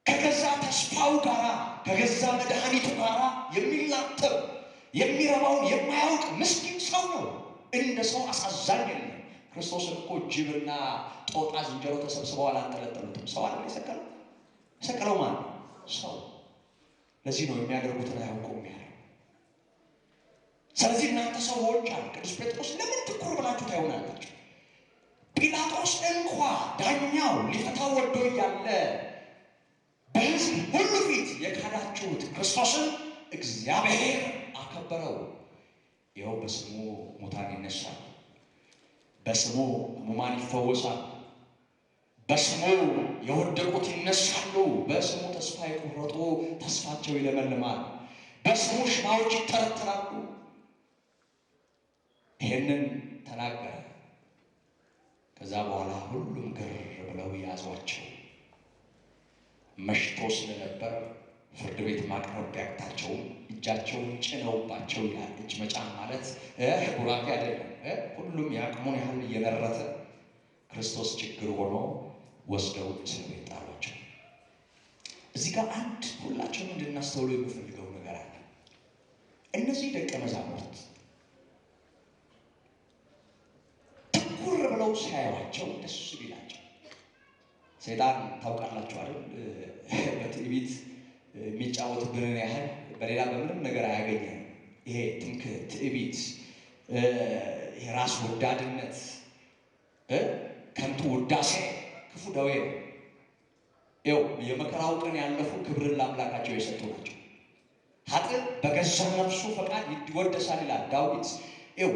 ከገዛ ተስፋው ጋር፣ ከገዛ መድኃኒቱ ጋር የሚላተም የሚረባውን የማያውቅ ምስኪን ሰው ነው። እንደ ሰው አሳዛኝ የለም። ክርስቶስን እኮ ጅብና ጦጣ ዝንጀሮ ተሰብስበው አላንጠለጠሉትም። ሰው አለ የሰቀለው። የሰቀለው ማን ነው? ሰው። ለዚህ ነው የሚያደርጉትን አያውቁም ያለው። ስለዚህ እናንተ ሰዎች አለ ቅዱስ ጴጥሮስ ለምን ትኩር ብላችሁ ታዩናላችሁ? ጲላጦስ እንኳ ዳኛው ሊፈታው ወዶ እያለ በሕዝብ ሁሉ ፊት የካዳችሁት ክርስቶስን እግዚአብሔር አከበረው። ይኸው በስሙ ሙታን ይነሳል፣ በስሙ ሕሙማን ይፈወሳል፣ በስሙ የወደቁት ይነሳሉ፣ በስሙ ተስፋ የቆረጡ ተስፋቸው ይለመልማል፣ በስሙ ሽባዎች ይተረተራሉ። ይሄንን ተናገረ። ከዛ በኋላ ሁሉም ግር ብለው ያዟቸው። መሽቶ ስለነበር ፍርድ ቤት ማቅረብ ቢያቅታቸውም እጃቸውን ጭነውባቸው ይላል። እጅ መጫን ማለት ቡራኬ አይደለም። ሁሉም የአቅሙን ያህል እየነረተ ክርስቶስ ችግር ሆኖ ወስደው እስር ቤት ጣሏቸው። እዚህ ጋር አንድ ሁላችንም እንድናስተውሉ የምፈልገው ነገር አለ። እነዚህ ደቀ መዛሙርት ትኩር ብለው ሳያዩአቸው ደስ ይላቸው። ሰይጣን ታውቃላችሁ አይደል? በትዕቢት የሚጫወትብንን ያህል በሌላ በምንም ነገር አያገኘንም። ይሄ ትምክህት፣ ትዕቢት፣ የራስ ወዳድነት፣ ከንቱ ውዳሴ ክፉ ደዌ ነው። ይኸው የመከራው ቀን ያለፉ ክብርን ለአምላካቸው የሰጡ ናቸው። ኃጥእ በገዛ ነፍሱ ፈቃድ ይወደሳል ይላል ዳዊት።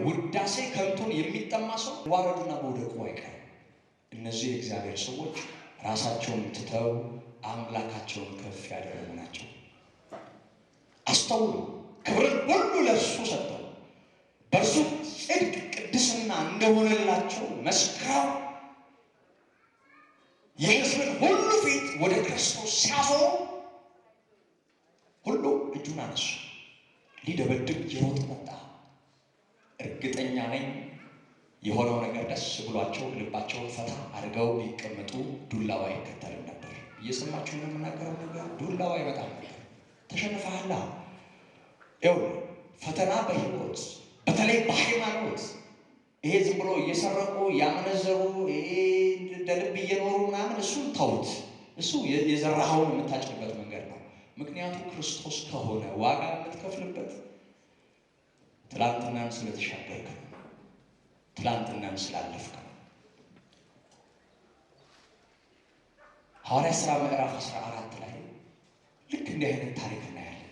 ውዳሴ ከንቱን የሚጠማ ሰው ዋረዱና መውደቁ አይቀርም። እነዚህ የእግዚአብሔር ሰዎች ራሳቸውን ትተው አምላካቸውን ከፍ ያደረጉ ናቸው። አስተውሉ። ክብርን ሁሉ ለእርሱ ሰጥተው በእርሱ ጽድቅ ቅድስና እንደሆነላቸው መስክረው የሕዝብን ሁሉ ፊት ወደ ክርስቶስ ሲያዞሩ ሁሉ እጁን አነሱ። ሊደበድብ እየሮጠ መጣ። እርግጠኛ ነኝ የሆነው ነገር ደስ ብሏቸው ልባቸውን ፈታ አድርገው ቢቀመጡ ዱላዋ አይከተልም ነበር። እየሰማችሁ የምናገረው ነገር ዱላዋ አይመጣም ነበር። ተሸንፈሃል። ይኸው ፈተና በሕይወት በተለይ በሃይማኖት ይሄ ዝም ብሎ እየሰረቁ ያመነዘሩ እንደ ልብ እየኖሩ ምናምን እሱን ተውት። እሱ የዘራኸውን የምታጭድበት መንገድ ነው። ምክንያቱም ክርስቶስ ከሆነ ዋጋ የምትከፍልበት ትላንትናን ስለተሻገርክ ነው። ትላንትናን ስላለፍክ ነው። ሐዋርያት ሥራ ምዕራፍ 14 ላይ ልክ እንዲህ አይነት ታሪክ እናያለን።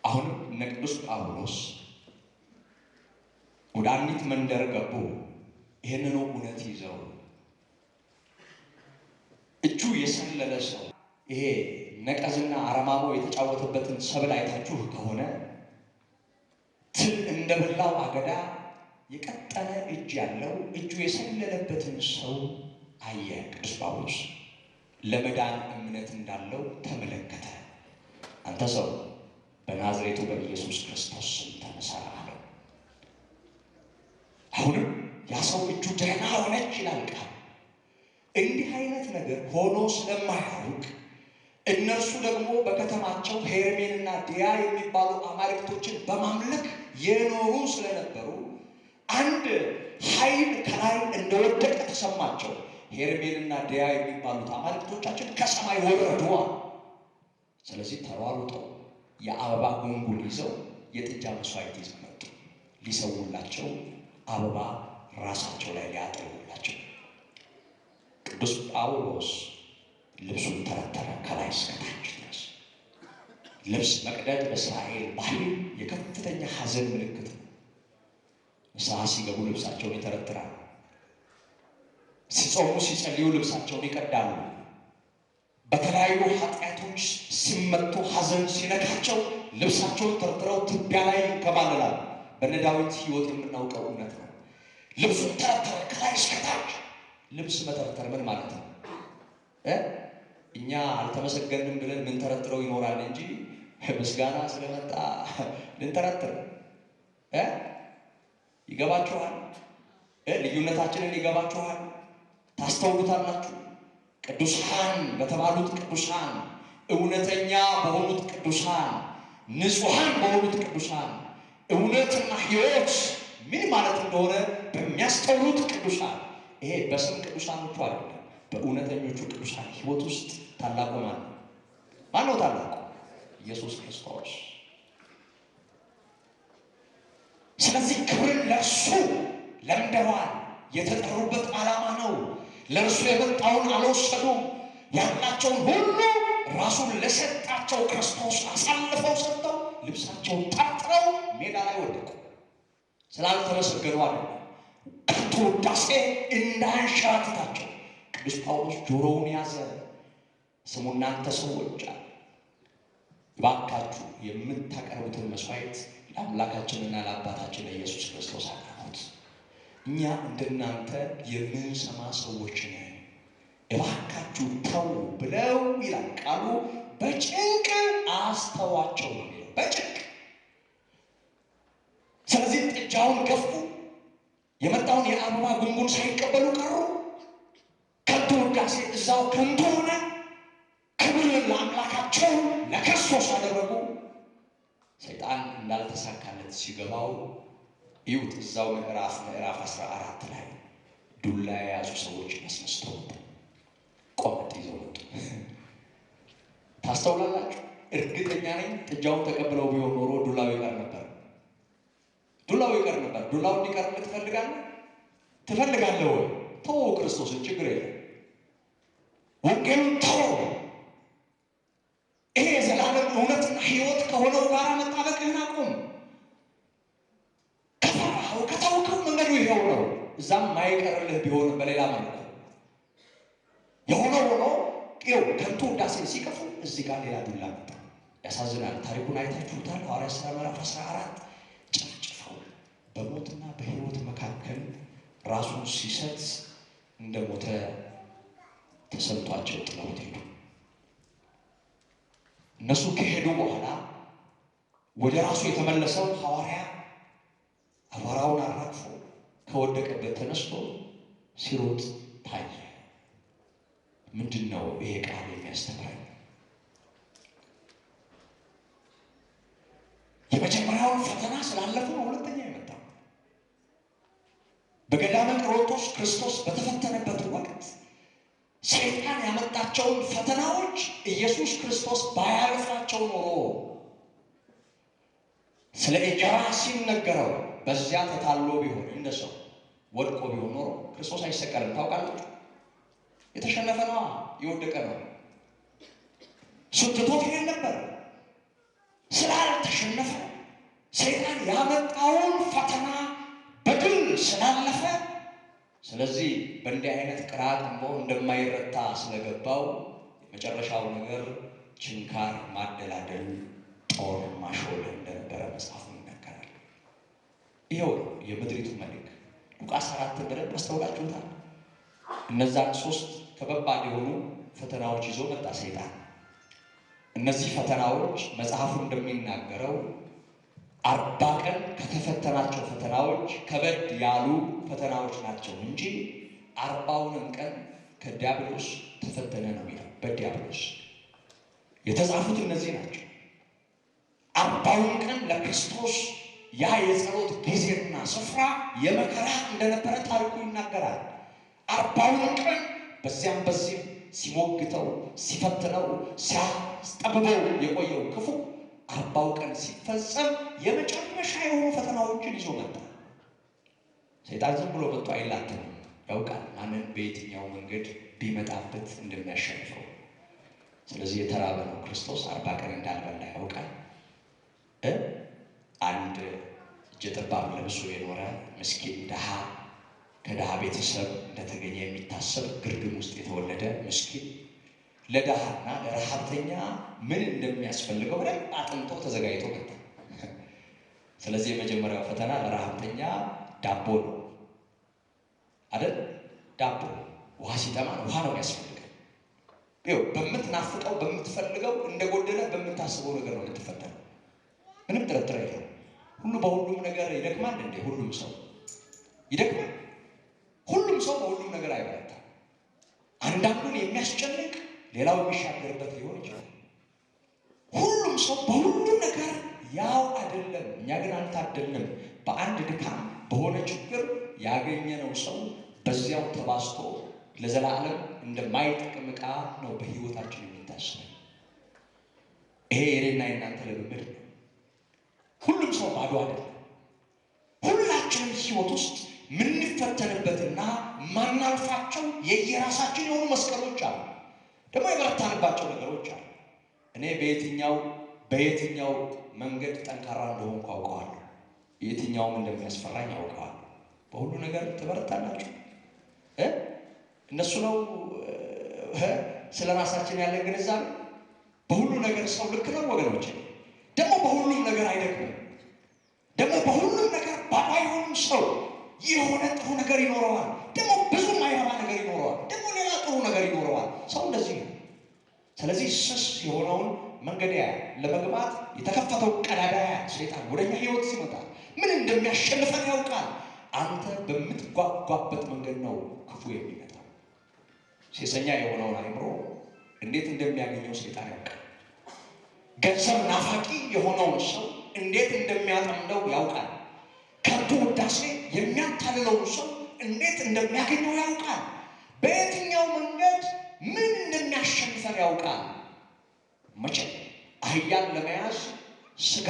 አሁንም እነ ቅዱስ ጳውሎስ ወደ አንዲት መንደር ገቡ። ይህንኑ እውነት ይዘው እጁ የሰለለ ሰው ይሄ ነቀዝና አረማሞ የተጫወተበትን ሰብል አይታችሁ ከሆነ ትል እንደበላው አገዳ የቀጠነ እጅ ያለው እጁ የሰለለበትን ሰው አየ። ቅዱስ ጳውሎስ ለመዳን እምነት እንዳለው ተመለከተ። አንተ ሰው በናዝሬቱ በኢየሱስ ክርስቶስ ስም ተነሳ አለው። አሁንም ያ ሰው እጁ ደህና ሆነች ይላል ቃል። እንዲህ አይነት ነገር ሆኖ ስለማያውቅ እነርሱ ደግሞ በከተማቸው ሄርሜንና ዲያ የሚባሉ አማልክቶችን በማምለክ የኖሩ ስለነበሩ አንድ ኃይል ከላይ እንደወደቀ ተሰማቸው። ሄርሜንና ዲያ የሚባሉት አማልክቶቻችን ከሰማይ ወረዱ። ስለዚህ ተሯሩጠው የአበባ ጉንጉን ይዘው የጥጃ መስዋዕት ይዘው መጡ። ሊሰውላቸው አበባ ራሳቸው ላይ ሊያጠሩላቸው። ቅዱስ ጳውሎስ ልብሱን ተረተረ ከላይ እስከታች ድረስ። ልብስ መቅደድ በእስራኤል ባህል የከፍተኛ ሐዘን ምልክት ነው። ንስሐ ሲገቡ ልብሳቸውን ይተረትራሉ። ሲጾሙ ሲጸልዩ ልብሳቸውን ይቀዳሉ። በተለያዩ ኃጢአቶች ሲመቱ ሐዘን ሲነካቸው ልብሳቸውን ተርትረው ትቢያ ላይ ይንከባለላሉ። በነ ዳዊት ሕይወት የምናውቀው እውነት ነው። ልብሱን ተረተረ ከላይ እስከታች። ልብስ መተርተር ምን ማለት ነው? እኛ አልተመሰገንም ብለን ምን ተረትረው ይኖራል እንጂ ምስጋና ስለመጣ ልንተረትር ይገባችኋል? ልዩነታችንን ይገባችኋል? ታስተውሉታላችሁ? ቅዱሳን በተባሉት ቅዱሳን፣ እውነተኛ በሆኑት ቅዱሳን፣ ንጹሐን በሆኑት ቅዱሳን እውነትና ሕይወት ምን ማለት እንደሆነ በሚያስተውሉት ቅዱሳን፣ ይሄ በስም ቅዱሳኖቹ አይደለም፣ በእውነተኞቹ ቅዱሳን ሕይወት ውስጥ ታላቁ ማን ነው? ማን ነው ታላቁ? ኢየሱስ ክርስቶስ። ስለዚህ ክብርን ለእርሱ ለምደዋል። የተጠሩበት ዓላማ ነው። ለእርሱ የመጣውን አልወሰዱም። ያላቸውን ሁሉ ራሱን ለሰጣቸው ክርስቶስ አሳልፈው ሰጥተው ልብሳቸውን ታጥረው ሜዳ ላይ ወደቁ። ስላልተመሰገኑ አይደለም፣ ከንቱ ውዳሴ እንዳያንሸራትታቸው ቅዱስ ጳውሎስ ጆሮውን ያዘ። ስሙ እናንተ ሰዎች አለ፣ እባካችሁ የምታቀርቡትን መስዋዕት ለአምላካችንና ለአባታችን ለኢየሱስ ክርስቶስ አቅርቡት። እኛ እንደናንተ የምንሰማ ሰዎች ነን፣ እባካችሁ ተው ብለው ይላል ቃሉ። በጭንቅ አስተዋቸው ነው የሚለው፣ በጭንቅ። ስለዚህ ጥጃውን ገፉ። የመጣውን የአበባ ጉንጉን ሳይቀበሉ ቀሩ። ከንቱ ውዳሴ እዛው ከንቱ ሆነ። ኑሯቸው ለክርስቶስ አደረጉ። ሰይጣን እንዳልተሳካለት ሲገባው ይሁት እዛው ምዕራፍ 14 ላይ ዱላ የያዙ ሰዎች አስነስተው ቆመጥ ይዘው ወጡ። ታስተውላላችሁ? እርግጠኛ ነኝ ጥጃውን ተቀብለው ቢሆን ኖሮ ዱላው ይቀር ነበር። ዱላው ይቀር ነበር። ዱላው እንዲቀርልህ ትፈልጋለህ? ትፈልጋለህ ወይ? ተወው ክርስቶስን፣ ችግር የለም። ወንጌሉን ተወው። ይሄ የዘላለም እውነትና ሕይወት ከሆነው ጋር መጣበቅህን አቁም። ከፈራኸው ከተውከው መንገዱ ይኸው ነው። እዛም ማይቀርልህ ቢሆን በሌላ መልኩ የሆነው ሆኖ ይኸው ከንቱ ውዳሴ ሲከፉ እዚህ ጋር ሌላ ዱላ መጣ። ያሳዝናል። ታሪኩን አይታችሁታል። ሐዋርያት ሥራ ምዕራፍ 14 ጨፍጭፈው በሞትና በሕይወት መካከል ራሱን ሲሰጥ እንደሞተ ተሰምቷቸው ጥለውት ሄዱ። እነሱ ከሄዱ በኋላ ወደ ራሱ የተመለሰው ሐዋርያ አቧራውን አራግፎ ከወደቀበት ተነስቶ ሲሮጥ ታየ። ምንድን ነው ይሄ ቃል የሚያስተምረን? የመጀመሪያውን ፈተና ስላለፉ ነው ሁለተኛ የመጣው። በገዳመ ቆሮንቶስ ክርስቶስ በተፈተነበት ወቅት ሰይጣን ያመጣቸውን ፈተናዎች ኢየሱስ ክርስቶስ ባያልፋቸው ኖሮ ስለ እንጀራ ሲነገረው በዚያ ተታሎ ቢሆን እንደ ሰው ወድቆ ቢሆን ኖሮ ክርስቶስ አይሰቀልም። ታውቃላችሁ? የተሸነፈ ነው፣ የወደቀ ነው። ስትቶት ይሄን ነበር። ስላልተሸነፈ ሰይጣን ያመጣውን ፈተና በድል ስላለፈ፣ ስለዚህ በእንዲህ አይነት ቅራቅንቦ እንደማይረታ ስለገባው የመጨረሻው ነገር ችንካር ማደላደል፣ ጦር ማሾል እንደነበረ መጽሐፉ ይናገራል። ይኸው ነው የምድሪቱ መልክ። ሉቃስ 4 በደንብ አስተውላችሁታል። እነዛን 3 ከበባድ የሆኑ ፈተናዎች ይዞ መጣ ሰይጣን። እነዚህ ፈተናዎች መጽሐፉ እንደሚናገረው 40 ቀን ከተፈተናቸው ፈተናዎች ከበድ ያሉ ፈተናዎች ናቸው እንጂ 40ውንም ቀን ከዲያብሎስ ተፈተነ ነው የሚለው። በዲያብሎስ የተጻፉት እነዚህ ናቸው። 40ውን ቀን ለክርስቶስ ያ የጸሎት ጊዜና ስፍራ የመከራ እንደነበረ ታሪኩ ይናገራል። 40ውን ቀን በዚያም በዚህም ሲሞግተው፣ ሲፈትነው፣ ሲያስጠብበው የቆየው ክፉ 40ው ቀን ሲፈጸም የመጨረሻ የሆኑ ፈተናዎችን ይዞ መጣ። ሰይጣን ዝም ብሎ መጥቶ አይላትም። ያውቃል ማንን በየትኛው መንገድ ቢመጣበት እንደሚያሸንፈው። ስለዚህ የተራበ ነው ክርስቶስ 40 ቀን እንዳልበላ ያውቃል። አንድ እጀ ጠባብ ለብሶ የኖረ ምስኪን ድሃ፣ ከድሃ ቤተሰብ እንደተገኘ የሚታሰብ ግርግም ውስጥ የተወለደ ምስኪን ለድሃና ለረሃብተኛ ምን እንደሚያስፈልገው በደንብ አጥንቶ ተዘጋጅቶ መጣ። ስለዚህ የመጀመሪያው ፈተና ለረሃብተኛ ዳቦ ነው አይደል? ዳቦ ውሃ ሲጠማን ውሃ ነው የሚያስፈልገው። ይኸው በምትናፍቀው በምትፈልገው እንደጎደለ በምታስበው ነገር ነው የምትፈተነው። ምንም ጥርጥር የለም። ሁሉ በሁሉም ነገር ይደክማል እንዴ? ሁሉም ሰው ይደክማል። ሁሉም ሰው በሁሉም ነገር አይበረታም። አንዳንዱን የሚያስጨንቅ ሌላው የሚሻገርበት ሊሆን ይችላል። ሁሉም ሰው በሁሉም ነገር ያው አይደለም። እኛ ግን አልታደልንም። በአንድ ድካም በሆነ ችግር ያገኘነው ሰው በዚያው ተባስቶ ለዘላለም እንደማይጠቅም ዕቃ ነው በሕይወታችን የሚታሰብ። ይሄ የኔና የእናንተ ልምምድ ነው። ሁሉም ሰው ባዶ አይደለም። ሁላችንም ሕይወት ውስጥ የምንፈተንበትና ማናልፋቸው የየራሳችን የሆኑ መስቀሎች አሉ። ደግሞ የበረታንባቸው ነገሮች አሉ። እኔ በየትኛው መንገድ ጠንካራ እንደሆንኩ አውቀዋለሁ። የትኛውም እንደሚያስፈራኝ አውቀዋለሁ። በሁሉ ነገር ትበረታላችሁ። እነሱ ነው ስለ ራሳችን ያለን ግንዛቤ። በሁሉ ነገር ሰው ልክ ነው ወገኖች። ደግሞ በሁሉም ነገር አይደግምም። ደግሞ በሁሉም ነገር ባዶ አይሆንም። ሰው የሆነ ጥሩ ነገር ይኖረዋል፣ ደግሞ ብዙ ማይረባ ነገር ይኖረዋል፣ ደግሞ ሌላ ጥሩ ነገር ይኖረዋል። ሰው እንደዚህ ነው። ስለዚህ ስስ የሆነውን መንገድ ለመግባት የተከፈተው ቀዳዳ ሰይጣን ወደኛ ህይወት ሲመጣ ምን እንደሚያሸንፈን ያውቃል። አንተ በምትጓጓበት መንገድ ነው ክፉ የሚመጣው። ሴሰኛ የሆነውን አእምሮ እንዴት እንደሚያገኘው ሰይጣን ያውቃል። ገንዘብ ናፋቂ የሆነውን ሰው እንዴት እንደሚያጠምደው ያውቃል። ከንቱ ውዳሴ የሚያታልለውን ሰው እንዴት እንደሚያገኘው ያውቃል። በየትኛው መንገድ ምን እንደሚያሸንፈን ያውቃል። መቼም አህያን ለመያዝ ስጋ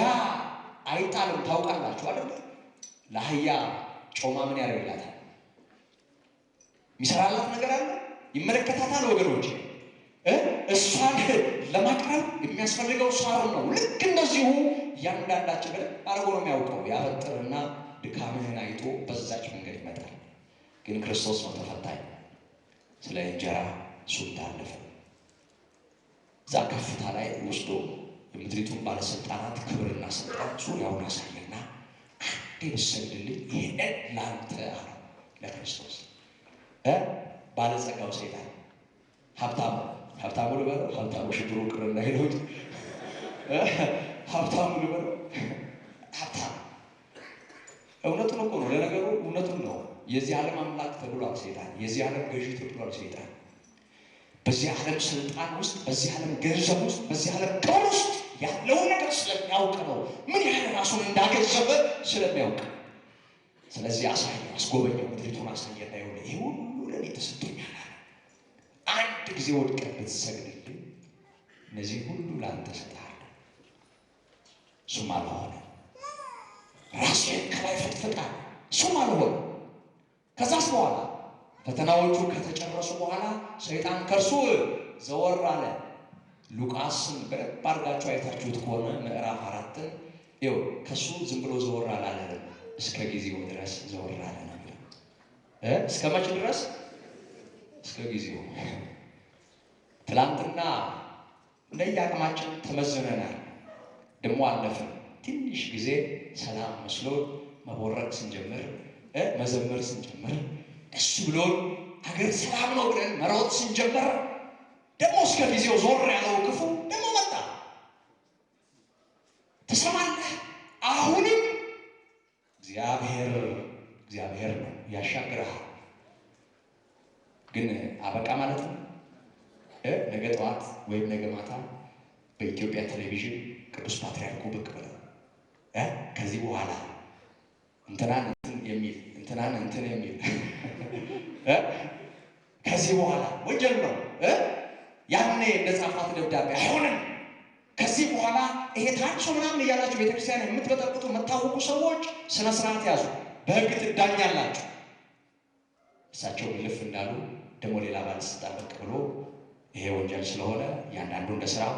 አይጣልም። ታውቃላችሁ አይደል? ለአህያ ጮማ ምን ያደርግላታል? የሚሰራላት ነገር አለ። ይመለከታታል ወገኖች። እሷን ለማቅረብ የሚያስፈልገው ሳር ነው። ልክ እንደዚሁ እያንዳንዳችን በደንብ አድርጎ ነው የሚያውቀው። ያበጥርና ድካምህን አይቶ በዛች መንገድ ይመጣል። ግን ክርስቶስ ነው ተፈታኝ። ስለ እንጀራ እሱን ታለፈ። እዛ ከፍታ ላይ ወስዶ የምድሪቱን ባለስልጣናት ክብርና ስልጣን ዙሪያውን አሳየና አንዴ ብትሰግድልኝ ይሄንን ለአንተ አለ። ለክርስቶስ ባለጸጋው ሰይጣን ሀብታሙ ልበለው፣ ሀብታሙ ሽብሩ ቅር እንዳይሉት ሀብታሙ ልበለው፣ ሀብታም እውነቱን እኮ ነው። ለነገሩ እውነቱን ነው። የዚህ ዓለም አምላክ ተብሏል ሰይጣን። የዚህ ዓለም ገዢ ተብሏል ሰይጣን። በዚህ ዓለም ስልጣን ውስጥ፣ በዚህ ዓለም ገንዘብ ውስጥ፣ በዚህ ዓለም ክብር ውስጥ ያለውን ነገር ስለሚያውቅ ነው። ምን ያህል ራሱን እንዳገዘበ ስለሚያውቅ። ስለዚህ አሳየው፣ አስጎበኘው፣ ምድሪቱን አሳየና ይሆነ ይሄ ሁሉ ለእኔ ተሰጥቶኛል። አንድ ጊዜ ወድቀህ ብትሰግድልኝ እነዚህ ሁሉ ለአንተ እሰጥሃለሁ። እሱም አልሆነ። ራሴን ከላይ ፈጥፍጣል። እሱም አልሆነ። ከዛስ በኋላ ፈተናዎቹ ከተጨረሱ በኋላ ሰይጣን ከእርሱ ዘወር አለ። ሉቃስን በደንብ አድርጋችሁ አይታችሁት ከሆነ ምዕራፍ 4 ይኸው ከእሱ ዝም ብሎ ዘወር አላለም። እስከ ጊዜው ድረስ ዘወር አለ ነበር። እስከ መቼ ድረስ? እስከ ጊዜው። ትላንትና እንደየአቅማችን ተመዝነናል። ደግሞ አለፍን። ትንሽ ጊዜ ሰላም መስሎ መቦረቅ ስንጀምር፣ መዘመር ስንጀምር፣ ደስ ብሎን ሀገር ሰላም ነው ብለን መሮጥ ስንጀምር ደግሞ እስከ ጊዜው ዞር ያለው ክፉ ደግሞ መጣ። ትሰማለህ? አሁንም እግዚአብሔር ነው ያሻግርሃል። ግን አበቃ ማለት ነው። ነገ ጠዋት ወይም ነገ ማታ በኢትዮጵያ ቴሌቪዥን ቅዱስ ፓትርያርኩ ብቅ ብለው ከዚህ በኋላ እንትናን እንትን የሚል ከዚህ በኋላ ወንጀል ነው ያኔ እንደጻፋት ደብዳቤ አይሆንም። ከዚህ በኋላ ይሄ ታንሶ ምናምን እያላችሁ ቤተክርስቲያን የምትበጠብጡ የምታውቁ ሰዎች ስነ ስርዓት ያዙ፣ በህግ ትዳኛላችሁ። እሳቸው ልፍ እንዳሉ ደግሞ ሌላ ባለስልጣን ብቅ ብሎ ይሄ ወንጀል ስለሆነ እያንዳንዱ እንደ ስራው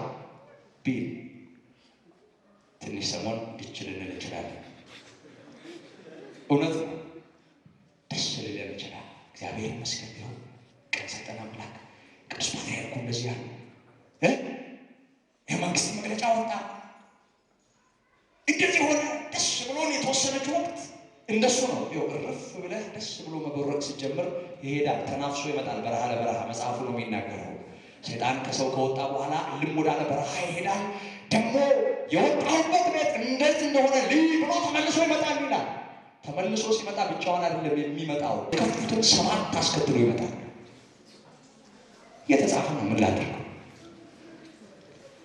ቢል ትንሽ ሰሞን ድችል ልንል እንችላለን። እውነት ነው፣ ደስ ልልን ይችላል። እግዚአብሔር ይመስገን ቢሆን ቀን ሰጠን አምላክ። ቅዱስ ፓትርያርኩ እንደዚህ ያሉ የመንግስት መግለጫ ወጣ፣ እንደዚህ ሆነ፣ ደስ ብሎን የተወሰነች ወቅት እንደሱ ነው። እረፍ ብለህ ደስ ብሎ መቦረቅ ሲጀምር ይሄዳል፣ ተናፍሶ ይመጣል። በረሃ ለበረሃ መጽሐፉ ነው የሚናገረው። ሰይጣን ከሰው ከወጣ በኋላ እልም ወዳለ በረሃ ይሄዳል። ደግሞ የወጣሁበት ቤት እንዴት እንደሆነ ልይ ብሎ ተመልሶ ይመጣል ይላል። ተመልሶ ሲመጣ ብቻውን አይደለም የሚመጣው፣ የከፉትን 7 አስከትሎ ይመጣል። የተጻፈ ነው። ምን ላድርግ?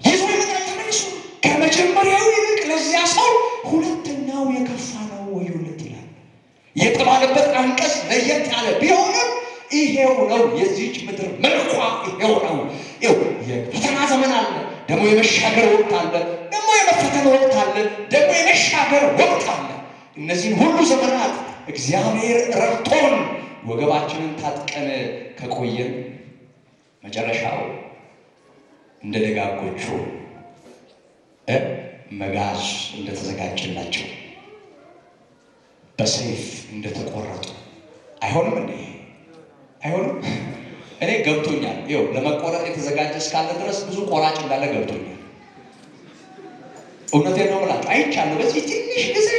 ይዞ ይመጣል ተመልሶ። ከመጀመሪያው ይልቅ ለዚያ ሰው ሁለተኛው የከፋ ነው ወዮለት ይላል። የተባለበት አንቀጽ ለየት ያለ ቢሆንም ይሄው ነው የዚህች ምድር መልኳ፣ ይሄው ነው። የፈተና ዘመን አለ፣ ደግሞ የመሻገር ወቅት አለ፣ ደግሞ የመፈተን ወቅት አለ፣ ደግሞ የመሻገር ወቅት አለ። እነዚህን ሁሉ ዘመናት እግዚአብሔር ረድቶን ወገባችንን ታጥቀን ከቆየን መጨረሻው እንደ ደጋጎቹ መጋዝ እንደተዘጋጀላቸው በሰይፍ እንደተቆረጡ አይሆንም እንዴ? አይሆንም? እኔ ገብቶኛል። ለመቆረጥ የተዘጋጀ እስካለ ድረስ ብዙ ቆራጭ እንዳለ ገብቶኛል። እውነቴን ነው ብላችሁ አይቻለሁ። በዚህ ትንሽ ጊዜ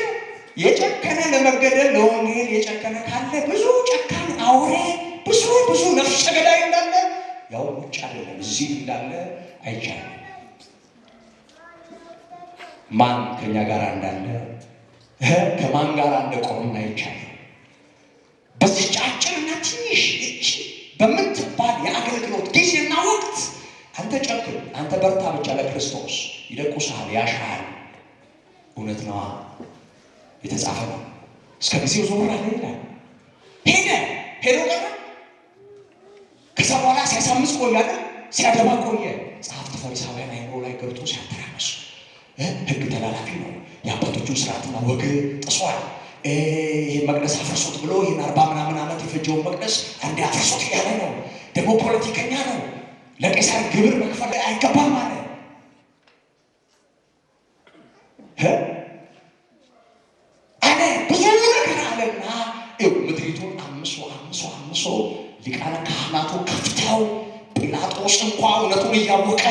የጨከነ ለመገደል ለወንጌል የጨከነ ካለ ብዙ ጨካኝ አውሬ፣ ብዙ ነፍሰ ገዳይ እንዳለ ያው ውጭ አይደለም እዚህ እንዳለ አይቻልም። ማን ከኛ ጋር እንዳለ ከማን ጋር እንደቆምን አይቻልም። በዚህ አጭርና ትንሽ እቺ በምትባል የአገልግሎት ጊዜና ወቅት አንተ ጨክን፣ አንተ በርታ ብቻ ለክርስቶስ ይደቁሳል፣ ያሻል። እውነት ነዋ፣ የተጻፈ ነው። እስከ ጊዜው ዞር አለ ይላል። ሄዶ ቀረ። ከዛ በኋላ ሲያሳምስ ቆየ አይደል? ሲያደማ ቆየ። ጸሐፍት ፈሪሳውያን አይምሮ ላይ ገብቶ ሲያተራመስ ሕግ ተላላፊ ነው፣ የአባቶቹን ስርዓትና ወግ ጥሷል፣ ይህን መቅደስ አፍርሶት ብሎ ይህን 40 ምናምን ዓመት የፈጀውን መቅደስ አንዴ አፍርሶት እያለ ነው። ደግሞ ፖለቲከኛ ነው፣ ለቄሳር ግብር መክፈል አይገባም አለ። ብዙ ነገር አለና ምድሪቱን አምሶ ሊቃነ ካህናቱ ከፍተው ጲላጦስ እንኳ እውነቱን እያወቀ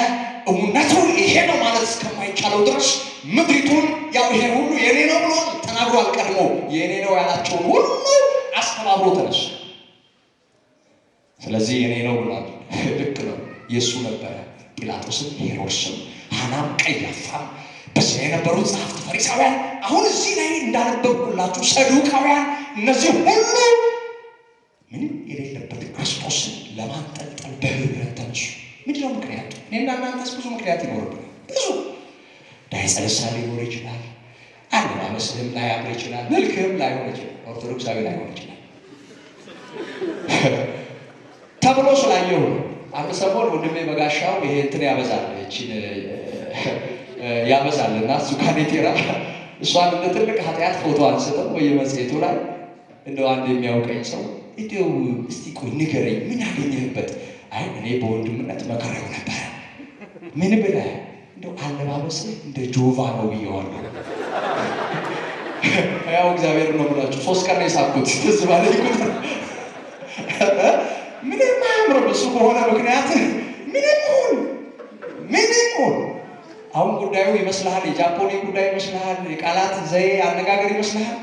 እውነቱ ይሄ ነው ማለት እስከማይቻለው ድረስ ምድሪቱን ያው ይሄ ሁሉ የኔ ነው ብሎ ተናግሯል። ቀድሞ የኔ ነው ያላቸውን ሁሉ አስተባብሮ ተነሱ። ስለዚህ የኔ ነው ብሏል። ልክ ነው፣ የእሱ ነበረ። ጲላጦስም ሄሮድስም ሐናም ቀያፋም በዚያ የነበሩት ጸሐፍት ፈሪሳውያን፣ አሁን እዚህ ላይ እንዳነበብኩላችሁ ሰዱቃውያን፣ እነዚህ ሁሉ ምንም የሌለበት ክርስቶስን ለማንጠልጠል በህብረት ተነሱ። ምንድነው ምክንያቱ? እኔና እናንተስ ብዙ ምክንያት ይኖርብናል። ብዙ ዳይጸለሳ ሊኖር ይችላል፣ አለባበስህም ላያምር ይችላል፣ መልክህም ላይሆን ይችላል፣ ኦርቶዶክሳዊ ላይሆን ይችላል ተብሎ ስላየሁ ነው። አንድ ሰሞን ወንድሜ በጋሻው ይሄ እንትን ያበዛል፣ እቺን ያበዛልና ዙካኔቴራ እሷን እንደ ትልቅ ኃጢአት ፎቶ አንስተው በየመጽሔቱ ላይ እንደው አንድ የሚያውቀኝ ሰው እንደው እስቲ ቆይ ንገረኝ፣ ምን ያገኘህበት? አይ እኔ በወንድምነት መከራው ነበር። ምን ብለህ? እንደው አለባበስህ እንደ ጆቫ ነው ብየዋለሁ። ያው እግዚአብሔር ነው ብላችሁ 3 ቀን የሳብኩት ትዝ ባለኝ ቁጥር ምንም አያምርም። እሱ በሆነ ምክንያት ምንም አሁን ጉዳዩ ይመስልሃል? የጃፖኒ ጉዳይ ይመስልሃል? የቃላት ዘዬ አነጋገር ይመስልሃል?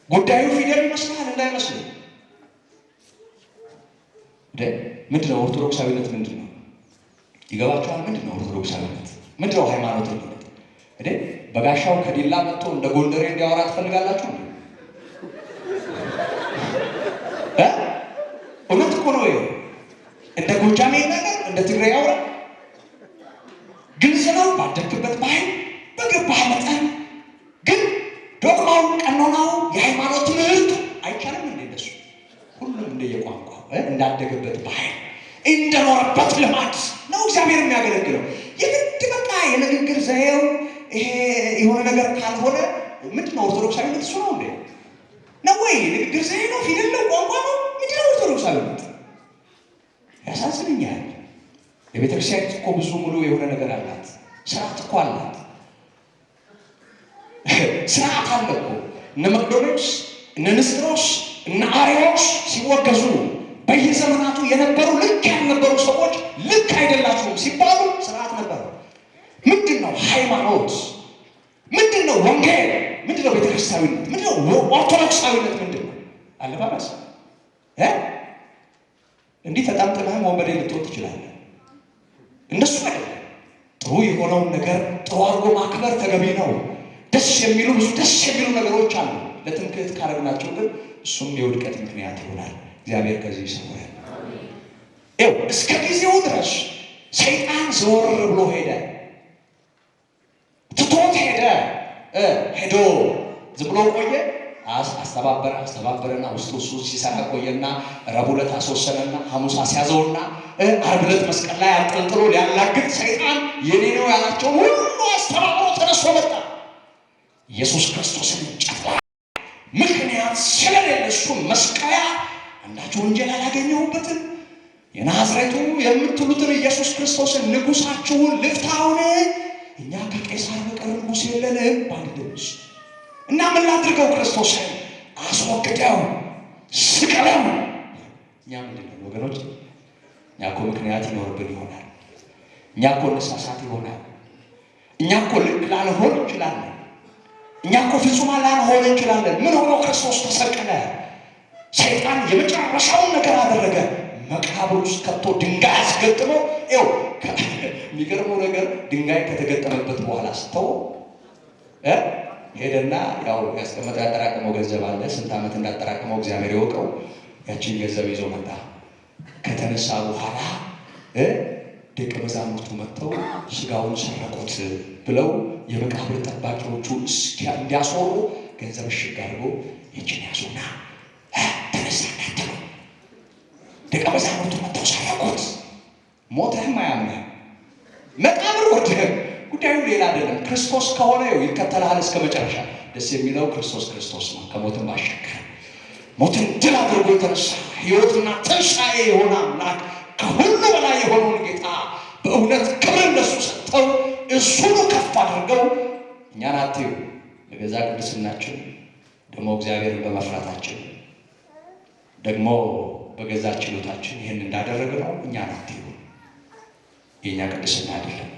ጉዳዩ ፊደል ይመስልሃል? እንዳይመስል። ምንድን ነው ኦርቶዶክሳዊነት? ምንድን ነው? ይገባችኋል? ምንድን ነው ኦርቶዶክሳዊነት? ምንድን ነው ሃይማኖተኝነት? በጋሻው ከዲላ መጥቶ እንደ ጎንደሬ እንዲያወራ ትፈልጋላችሁ? እውነት እኮ ነው። እንደ ጎጃሜ ነገር እንደ ትግራይ ያወራ ግልጽ ነው። ባደግበት ባህል በገባህ መጠን ግን ዶግማው፣ ቀኖናው፣ የሃይማኖት ትምህርቱ አይቻልም። እንደሱ ሁሉም እንደየቋንቋ እንዳደገበት ባህል እንደኖረበት ልማድ ነው እግዚአብሔር የሚያገለግለው። የግድ በቃ የንግግር ዘዬው ይሄ የሆነ ነገር ካልሆነ ምንድነው ኦርቶዶክሳዊነት? እሱ ነው እንዴ? ነው ወይ? ንግግር ዘዬ ነው? ፊደል ነው? ቋንቋ ነው? ምንድነው ኦርቶዶክሳዊነት? ያሳዝንኛል። የቤተክርስቲያን እኮ ብዙ ሙሉ የሆነ ነገር አላት። ስርዓት እኮ አላት። ስርዓት አለ እኮ። እነ መቅዶኒዎስ፣ እነ ንስጥሮስ፣ እነ አርዮስ ሲወገዙ በየዘመናቱ የነበሩ ልክ ያልነበሩ ሰዎች ልክ አይደላችሁም ሲባሉ ስርዓት ነበር። ምንድን ነው ሃይማኖት? ምንድን ነው ወንጌል? ምንድን ነው ቤተክርስቲያዊነት? ምንድን ነው ኦርቶዶክሳዊነት? ምንድን ነው አለባበስ? እንዲህ ተጣምጥመህም ወንበዴ ልትወጥ ትችላለህ። እንደሱ አይደለም። ጥሩ የሆነውን ነገር ጥሩ አድርጎ ማክበር ተገቢ ነው። ደስ የሚሉ ነገሮች አሉ። ለትምክህት ካረግናቸው ግን እሱም የውድቀት ምክንያት ይሆናል። እግዚአብሔር ከዚህ ይሰውራል። እስከ ጊዜው ድረስ ሰይጣን ዘወር ብሎ ሄደ፣ ትቶት ሄዶ ዝም ብሎ ቆየ። አስተባበረና ውስጡ እሱ ሲሰራ ቆየና ረቡዕ ዕለት አስወሰነና ሐሙስ አስያዘውና ዓርብ ዕለት መስቀል ላይ አንጠልጥሎ ሊያላግጥ ሰይጣን የኔ ነው ያላቸው ሁሉ አስተባብሮ ተነስቶ መጣ። ኢየሱስ ክርስቶስን እንጨት ላይ ምክንያት ስለሌለ እሱን መስቀያ አንዳች ወንጀል አላገኘሁበትም፣ የናዝሬቱ የምትሉትን ኢየሱስ ክርስቶስን ንጉሳችሁን ልፍታውን፣ እኛ ከቄሳር በቀር ንጉሥ የለንም ባለ ድምፅ እና ምን ላድርገው? ክርስቶስን አስወግደው ስቀለው። እኛ ምንድን ነው ወገኖች? እኛ እኮ ምክንያት ይኖርብን ይሆናል። እኛ እኮ እንሳሳት ይሆናል። እኛ እኮ ልክ ላልሆን እንችላለን። እኛ እኮ ፍጹማን ላልሆን እንችላለን። ምን ሆኖ ክርስቶስ ተሰቀለ። ሰይጣን የመጨረሻውን ነገር አደረገ። መቃብር ውስጥ ከቶ ድንጋይ አስገጥመው። የሚገርመው ነገር ድንጋይ ከተገጠመበት በኋላ ስተው ሄደና ያው ያስቀመጠው ያጠራቀመው ገንዘብ አለ። ስንት ዓመት እንዳጠራቀመው እግዚአብሔር ይወቀው። ያቺን ገንዘብ ይዞ መጣ። ከተነሳ በኋላ ደቀ መዛሙርቱ መጥተው ስጋውን ሰረቁት ብለው የመቃብር ጠባቂዎቹ እንዲያስወሩ ገንዘብ እሽግ አድርጎ ይችን ያዙና ተነሳ እንዳትሉ፣ ደቀ መዛሙርቱ መጥተው ሰረቁት። ሞተህም አያምነህም፣ መቃብር ወርደህም ጉዳዩ ሌላ አይደለም። ክርስቶስ ከሆነ ይከተልሃል እስከ መጨረሻ። ደስ የሚለው ክርስቶስ ነው። ከሞትም ባሻገር ሞትን ድል አድርጎ የተነሳ ሕይወትና ትንሣኤ የሆነ አምላክ ከሁሉ በላይ የሆነውን ጌታ በእውነት ክብር ለሱ ሰጥተው እሱኑ ከፍ አድርገው እኛን አትዩ በገዛ ቅድስናችን ደግሞ እግዚአብሔርን በመፍራታችን ደግሞ በገዛ ችሎታችን ይህን እንዳደረገ ነው። እኛን አትዩ። የእኛ ቅድስና አይደለም።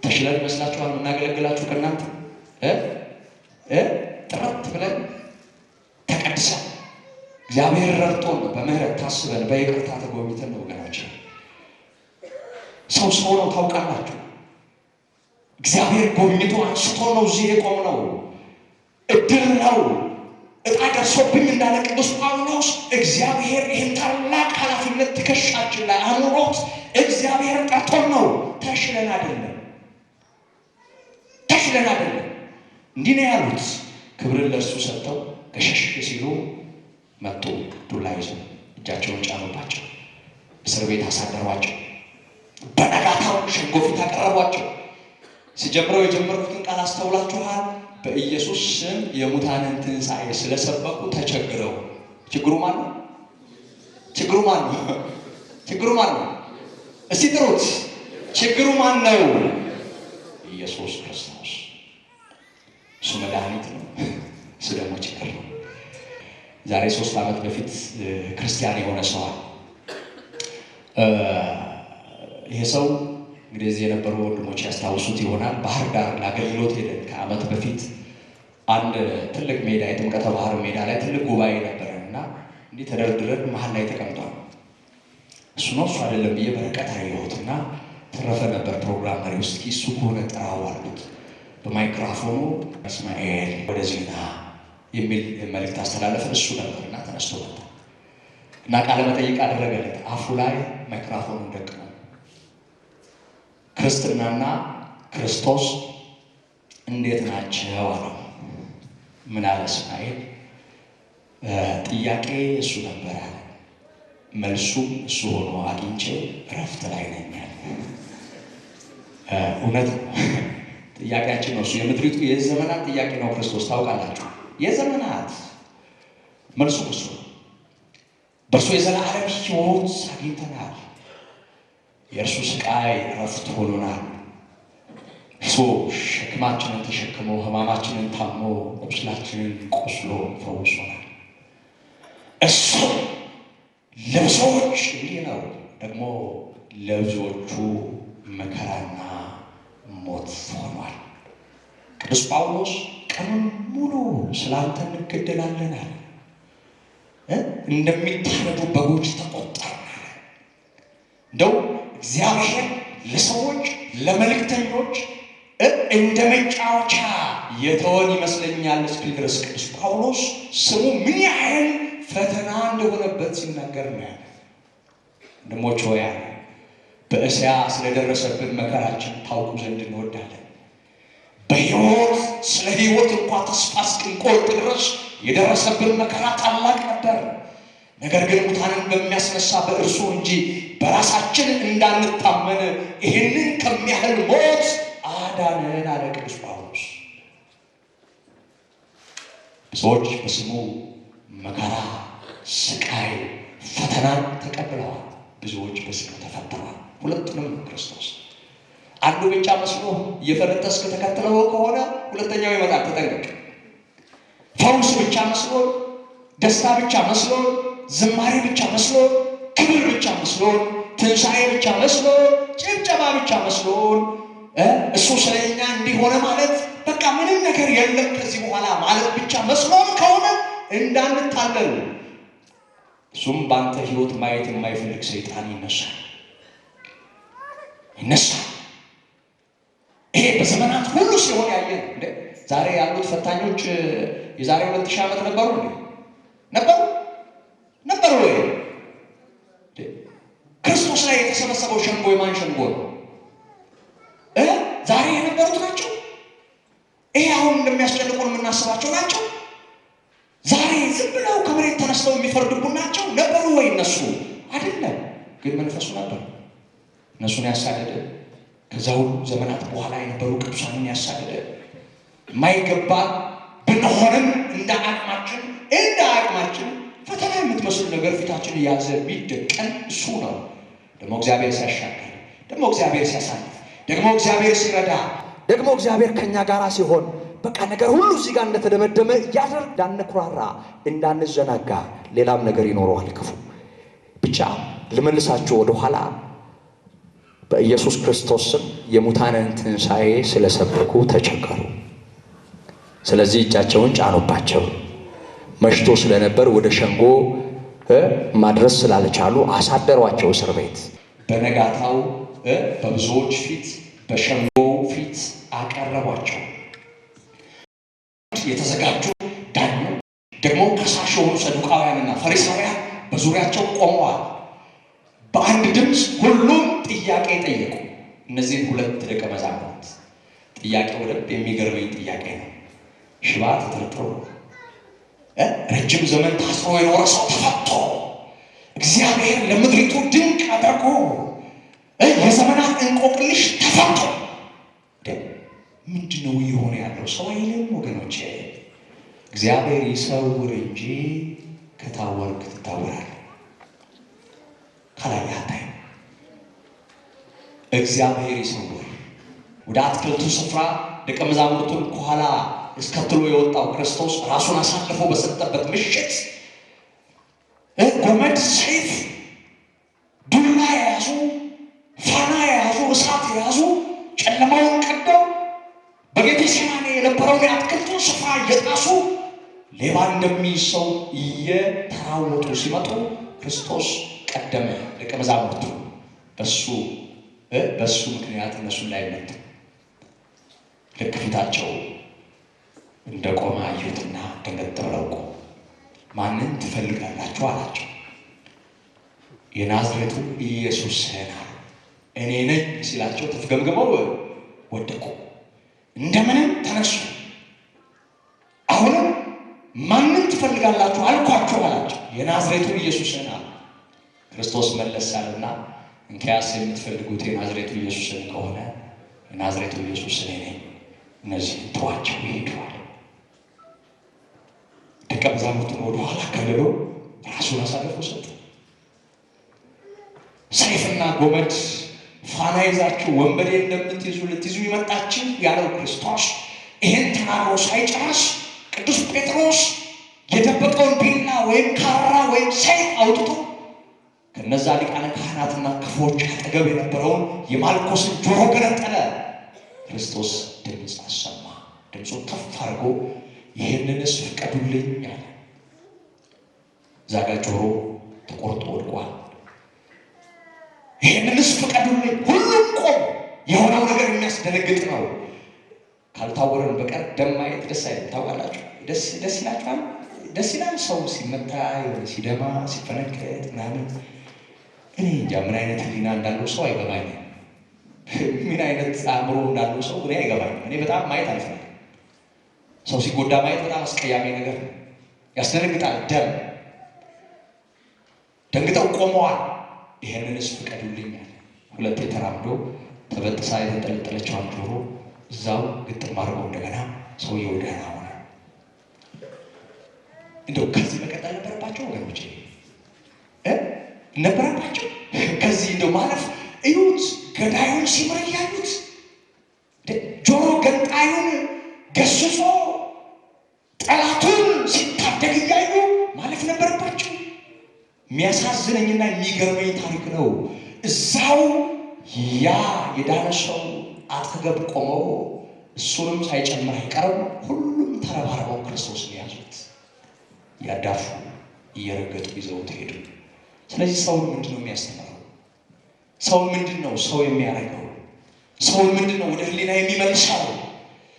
ተሽለን ይመስላችኋል የምናገለግላችሁ ከእናንተ ጥረት ብለን ተቀድሰን እግዚአብሔር ረድቶን በምህረት ታስበን በይቅርታ ተጎብኝተን ነው ወገኖች። ሰው ነው ታውቃላችሁ። እግዚአብሔር ጎብኝቶ አንስቶ ነው እዚህ የቆምነው። እድል ነው። እጣ ደርሶብኝ እንዳለ ቅዱስ ጳውሎስ እግዚአብሔር ይህን ታላቅ ኃላፊነት ትከሻችን ላይ አኑሮት እግዚአብሔር ጠርቶን ነው። ተሽለን አይደለም። እንዲህ ነው ያሉት። ክብርን ለእርሱ ሰጥተው ከሸሽ ሲሉ መጡ። ዱላ ይዘው እጃቸውን ጫኑባቸው። እስር ቤት አሳደሯቸው። በነጋታው ሸንጎ ፊት አቀረቧቸው። ሲጀምረው የጀመርኩትን ቃል አስተውላችኋል። በኢየሱስ ስም የሙታንን ትንሣኤ ስለሰበኩ ተቸግረው። ችግሩ ማን ነው? እስቲ ጥሩት። ችግሩ ማን ነው? ኢየሱስ ክርስቶስ። እሱ መድኃኒት ነው። እሱ ደግሞ ችግር ነው። ዛሬ 3 ዓመት በፊት ክርስቲያን የሆነ ሰዋል። ይሄ ሰው እንግዲህ እዚህ የነበሩ ወንድሞች ያስታውሱት ይሆናል። ባህር ዳር ለአገልግሎት ሄደን ከዓመት በፊት አንድ ትልቅ ሜዳ፣ የጥምቀተ ባህር ሜዳ ላይ ትልቅ ጉባኤ ነበረን እና እንዲህ ተደርድረን መሀል ላይ ተቀምጧል። እሱ ነው እሱ አይደለም ብዬ በርቀት አየሁትና ተረፈ ነበር ፕሮግራም መሪ ውስጥ እሱ ከሆነ ጠራው አሉት። በማይክሮፎኑ እስማኤል ወደዚህ ና የሚል መልእክት አስተላለፈ። እሱ ነበርና ተነስቶ መጣ እና ቃለ መጠይቅ አደረገለት። አፉ ላይ ማይክሮፎኑን ደቅኖ ክርስትናና ክርስቶስ እንዴት ናቸው አለው። ምን አለ እስማኤል? ጥያቄ እሱ ነበር አለ። መልሱም እሱ ሆኖ አግኝቼው እረፍት ላይ ነኝ አለ። እውነት ነው። ጥያቄያችን ነው እሱ። የምድሪቱ የዘመናት ጥያቄ ነው ክርስቶስ። ታውቃላችሁ፣ የዘመናት መልሱ እሱ። በእርሱ የዘላለም ሕይወት አግኝተናል። የእርሱ ስቃይ እረፍት ሆኖናል። እሱ ሸክማችንን ተሸክሞ ሕማማችንን ታሞ ቁስላችንን ቆስሎ ፈውሶናል። እሱ ለብዙዎች እንዲህ ነው፣ ደግሞ ለብዙዎቹ መከራና ሞት ሆኗል። ቅዱስ ጳውሎስ ቀኑን ሙሉ ስላንተ እንገደላለን አለ። እንደሚታረዱ በጎች ተቆጠርን። እንደው እግዚአብሔር ለሰዎች ለመልእክተኞች እንደ መጫወቻ የተወን ይመስለኛል እስኪል ድረስ ቅዱስ ጳውሎስ ስሙ ምን ያህል ፈተና እንደሆነበት ሲናገር ነው ያለ። ወንድሞች ሆይ በእስያ ስለደረሰብን መከራችን ታውቁ ዘንድ እንወዳለን። በሕይወት ስለ ሕይወት እንኳ ተስፋ እስክንቆርጥ ድረስ የደረሰብን መከራ ታላቅ ነበር። ነገር ግን ሙታንን በሚያስነሳ በእርሱ እንጂ በራሳችን እንዳንታመን ይህንን ከሚያህል ሞት አዳነን አለ ቅዱስ ጳውሎስ። ብዙዎች በስሙ መከራ፣ ስቃይ፣ ፈተናን ተቀብለዋል። ብዙዎች በስሙ ተፈተዋል። ሁለቱንም ነው ክርስቶስ። አንዱ ብቻ መስሎ እየፈረጠስክ ተከትለው ከሆነ ሁለተኛው ይመጣል፣ ተጠንቀቅ። ፈውስ ብቻ መስሎ፣ ደስታ ብቻ መስሎ፣ ዝማሬ ብቻ መስሎ፣ ክብር ብቻ መስሎ፣ ትንሣኤ ብቻ መስሎ፣ ጭብጨባ ብቻ መስሎ እሱ ስለኛ እንዲሆነ ማለት በቃ ምንም ነገር የለም ከዚህ በኋላ ማለት ብቻ መስሎን ከሆነ እንዳንታለል። እሱም በአንተ ሕይወት ማየት የማይፈልግ ሰይጣን ይነሳል። ይሄ በዘመናት ሁሉ ሲሆን ያየን እንዴ። ዛሬ ያሉት ፈታኞች የዛሬ 2000 ዓመት ነበሩ እንዴ? ነበሩ ወይ? ክርስቶስ ላይ የተሰበሰበው ሸንጎ የማን ሸንጎ ነው? ዛሬ የነበሩት ናቸው? ይሄ አሁን እንደሚያስጨንቁን የምናስባቸው ናቸው? ዛሬ ዝም ብለው ከመሬት ተነስተው የሚፈርዱብን ናቸው ነበሩ ወይ? እነሱ አይደለም፣ ግን መንፈሱ ነበር እነሱን ያሳደደ። ከዛ ሁሉ ዘመናት በኋላ የነበሩ ቅዱሳንን ያሳደደ። የማይገባ ብንሆንም እንደ አቅማችን ፈተና የምትመስል ነገር ፊታችን እያዘ ቢደቀን እሱ ነው። ደግሞ እግዚአብሔር ሲያሻገር፣ ደግሞ እግዚአብሔር ሲያሳልፍ፣ ደግሞ እግዚአብሔር ሲረዳ፣ ደግሞ እግዚአብሔር ከኛ ጋር ሲሆን በቃ ነገር ሁሉ እዚህ ጋር እንደተደመደመ እያደረግ እንዳንኩራራ፣ እንዳንዘናጋ ሌላም ነገር ይኖረዋል ክፉ። ብቻ ልመልሳችሁ ወደኋላ። በኢየሱስ ክርስቶስ ስም የሙታንን ትንሣኤ ስለሰበኩ ተቸገሩ። ስለዚህ እጃቸውን ጫኑባቸው። መሽቶ ስለነበር ወደ ሸንጎ ማድረስ ስላልቻሉ አሳደሯቸው እስር ቤት። በነጋታው በብዙዎች ፊት በሸንጎ ፊት አቀረቧቸው። የተዘጋጁ ዳኞች ደግሞ ከሳሽ የሆኑ ሰዱቃውያንና ፈሪሳውያን በዙሪያቸው ቆመዋል። በአንድ ድምፅ ሁሉም ጥያቄ ጠየቁ። እነዚህን ሁለት ደቀ መዛሙርት ጥያቄ ወደብ የሚገርመኝ ጥያቄ ነው። ሽባ ተጠርጥሮ ረጅም ዘመን ታስሮ የኖረ ሰው ተፈቶ እግዚአብሔር ለምድሪቱ ድንቅ አድርጎ የዘመናት እንቆቅልሽ ተፈቶ ምንድነው የሆነ ያለው? ሰው አይልም ወገኖቼ። እግዚአብሔር ይሰውር እንጂ ከታወርክ ትታወራለህ፣ ካላየህ አታይም። እግዚአብሔር ይሰውር። ወደ አትክልቱ ስፍራ ደቀ መዛሙርቱን ከኋላ እስከትሎ የወጣው ክርስቶስ ራሱን አሳልፎ በሰጠበት ምሽት ጎመድ፣ ሰይፍ፣ ዱላ የያዙ ፋና የያዙ እሳት የያዙ ጨለማውን ቀደው በጌቴሴማኒ የነበረውን የአትክልቱን ስፍራ እየጣሱ ሌባ እንደሚይዝ ሰው እየተራወጡ ሲመጡ ክርስቶስ ቀደመ። ደቀ መዛሙርቱ በሱ ምክንያት እነሱን ላይ መጡ። ልክ ፊታቸው እንደ ቆመ አዩትና ደንገጥ ብለው ቆሙ። ማንን ትፈልጋላችሁ አላቸው። የናዝሬቱ ኢየሱስን አሉ። እኔ ነኝ ሲላቸው ተፍገምግመው ወደቁ። እንደምንም ተነሱ። አሁንም ማንን ትፈልጋላችሁ አልኳችሁ አላቸው። የናዝሬቱ ኢየሱስን አሉ። ክርስቶስ መለስ አለና እንኪያስ የምትፈልጉት የናዝሬቱ ኢየሱስን ከሆነ የናዝሬቱ ኢየሱስ እኔ ነኝ፣ እነዚህን ተዋቸው ይሄዱዋል። ደቀ መዛሙርቱን ወደ ኋላ ከልሎ ራሱን አሳልፎ ሰጠ። ሰይፍና ጎመድ ፋና ይዛችሁ ወንበዴ እንደምትይዙ ልትይዙ ይመጣችሁ ያለው ክርስቶስ ይህን ተናግሮ ሳይጨርስ ቅዱስ ጴጥሮስ የደበቀውን ቢላ ወይም ካራ ወይም ሰይፍ አውጥቶ ከነዛ ሊቃነ ካህናትና ክፎች አጠገብ የነበረውን የማልኮስን ጆሮ ገነጠለ። ክርስቶስ ድምፅ አሰማ። ድምፁን ከፍ አድርጎ ይህንንስ ፍቀዱልኝ አለ። እዛ ጋ ጆሮ ተቆርጦ ወድቋል። ይህንንስ ፍቀዱልኝ። ሁሉም ቆም። የሆነው ነገር የሚያስደነግጥ ነው። ካልታወረን በቀር ደም ማየት ደስ አይልም። ታውቃላችሁ? ደስ ይላችኋል? ደስ ይላል ሰው ሲመታ፣ ሲደማ፣ ሲፈነከት ምናምን። እኔ እንጃ ምን አይነት ህሊና እንዳለው ሰው አይገባኝም። ምን አይነት አእምሮ እንዳለው ሰው እኔ አይገባኝም። እኔ በጣም ማየት አልፈልግም። ሰው ሲጎዳ ማየት በጣም አስቀያሚ ነገር ነው። ያስደነግጣል። ደም ደንግጠው ቆመዋል። ይሄንንስ ፍቀዱልኝ አለ። ሁለቴ ተራምዶ ተበጥሳ የተንጠለጠለችዋን ጆሮ እዛው ግጥም አድርገው እንደገና ሰውየው ደህና ሆነ። እንደው ከዚህ መቀጠል ነበረባቸው ወገኖቼ፣ ነበረባቸው ከዚህ እንደው ማለፍ። እዩት፣ ገዳዩን ሲምር እያዩት፣ ጆሮ ገንጣዩን ገስጾ ጠላቱን ሲታደግ እያዩ ማለፍ ነበረባቸው። የሚያሳዝነኝና የሚገርመኝ ታሪክ ነው። እዛው ያ የዳነ ሰው አጠገብ ቆመው እሱንም ሳይጨምር አይቀርም ሁሉም ተረባርበው ክርስቶስን ያዙት፣ ያዳፉ፣ እየረገጡ ይዘውት ሄዱ። ስለዚህ ሰውን ምንድን ነው የሚያስተምረው? ሰውን ምንድን ነው ሰው የሚያደርገው? ሰውን ምንድን ነው ወደ ህሊና የሚመልሰው?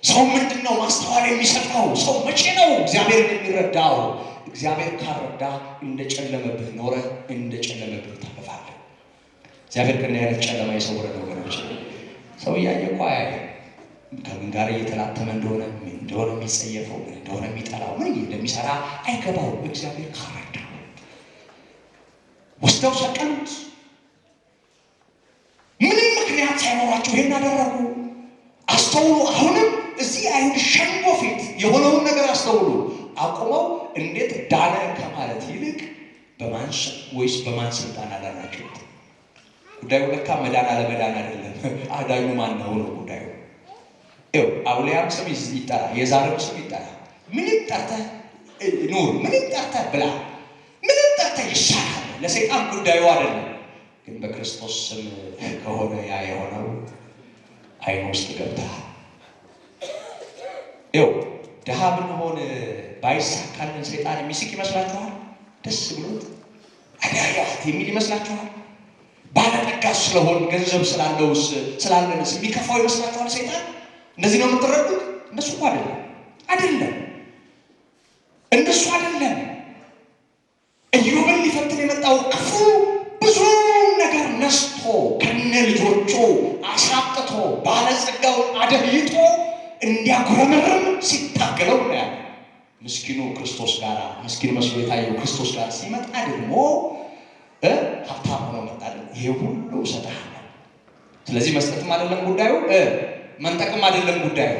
ሰው ምንድን ነው ማስተዋል የሚሰጠው? ሰው መቼ ነው እግዚአብሔርን የሚረዳው? እግዚአብሔር ካልረዳ እንደ ጨለመብህ ኖረ እንደ ጨለመብህ ታልፋለህ። እግዚአብሔር ከእንዲህ አይነት ጨለማ የሰውረን ወገኖች። ሰው እያየ እኮ አያየም። ከምን ጋር እየተላተመ እንደሆነ ምን እንደሆነ የሚጸየፈው ምን እንደሆነ የሚጠላው ምን እንደሚሰራ አይገባው። እግዚአብሔር ካረዳ ወስደው ሰቀሉት። ምንም ምክንያት ሳይኖራቸው ይሄን አደረጉ። አስተውሉ። አሁንም እዚህ አይሁድ ሸንጎ ፊት የሆነውን ነገር አስተውሉ። አቁመው እንዴት ዳነ ከማለት ይልቅ በማን ወይስ በማን ስልጣን አዳናችሁት? ጉዳዩ ለካ መዳን አለመዳን አይደለም። አዳኙ ማን ነው ነው ጉዳዩ። ይኸው አውሊያም ስም ይጠራ፣ የዛሬም ስም ይጠራ፣ ምንም ጠርተህ ኑር፣ ምንም ጠርተህ ብላ፣ ምንም ጠርተህ ይሻላል። ለሰይጣን ጉዳዩ አይደለም። ግን በክርስቶስ ስም ከሆነ ያ የሆነው አይን ውስጥ ገብተሃል። ይኸው ድሃ ብንሆን ባይሳካልን ሰይጣን የሚስቅ ይመስላችኋል? ደስ ብሎት አዳያት የሚል ይመስላችኋል? ባለጠጋ ስለሆን ገንዘብ ስላለንስ የሚከፋው ይመስላችኋል ሰይጣን? እንደዚህ ነው የምትረዱት? እንደሱ እኮ አይደለም። እንደሱ አይደለም። ኢዮብን ሊፈትን የመጣው ክፉ ብዙ ነገር ነስቶ ከነ ልጆቹ አሳጥቶ ባለጸጋውን አደህይቶ እንዲያጉረመርም ሲታገለው ነው ያለ። ምስኪኑ ክርስቶስ ጋር ምስኪን መስሎ የታየው ክርስቶስ ጋር ሲመጣ ደግሞ ሀብታም ሆኖ መጣልን። ይሄ ሁሉ እሰጥሃለሁ። ስለዚህ መስጠትም አይደለም ጉዳዩ፣ መንጠቅም አይደለም ጉዳዩ።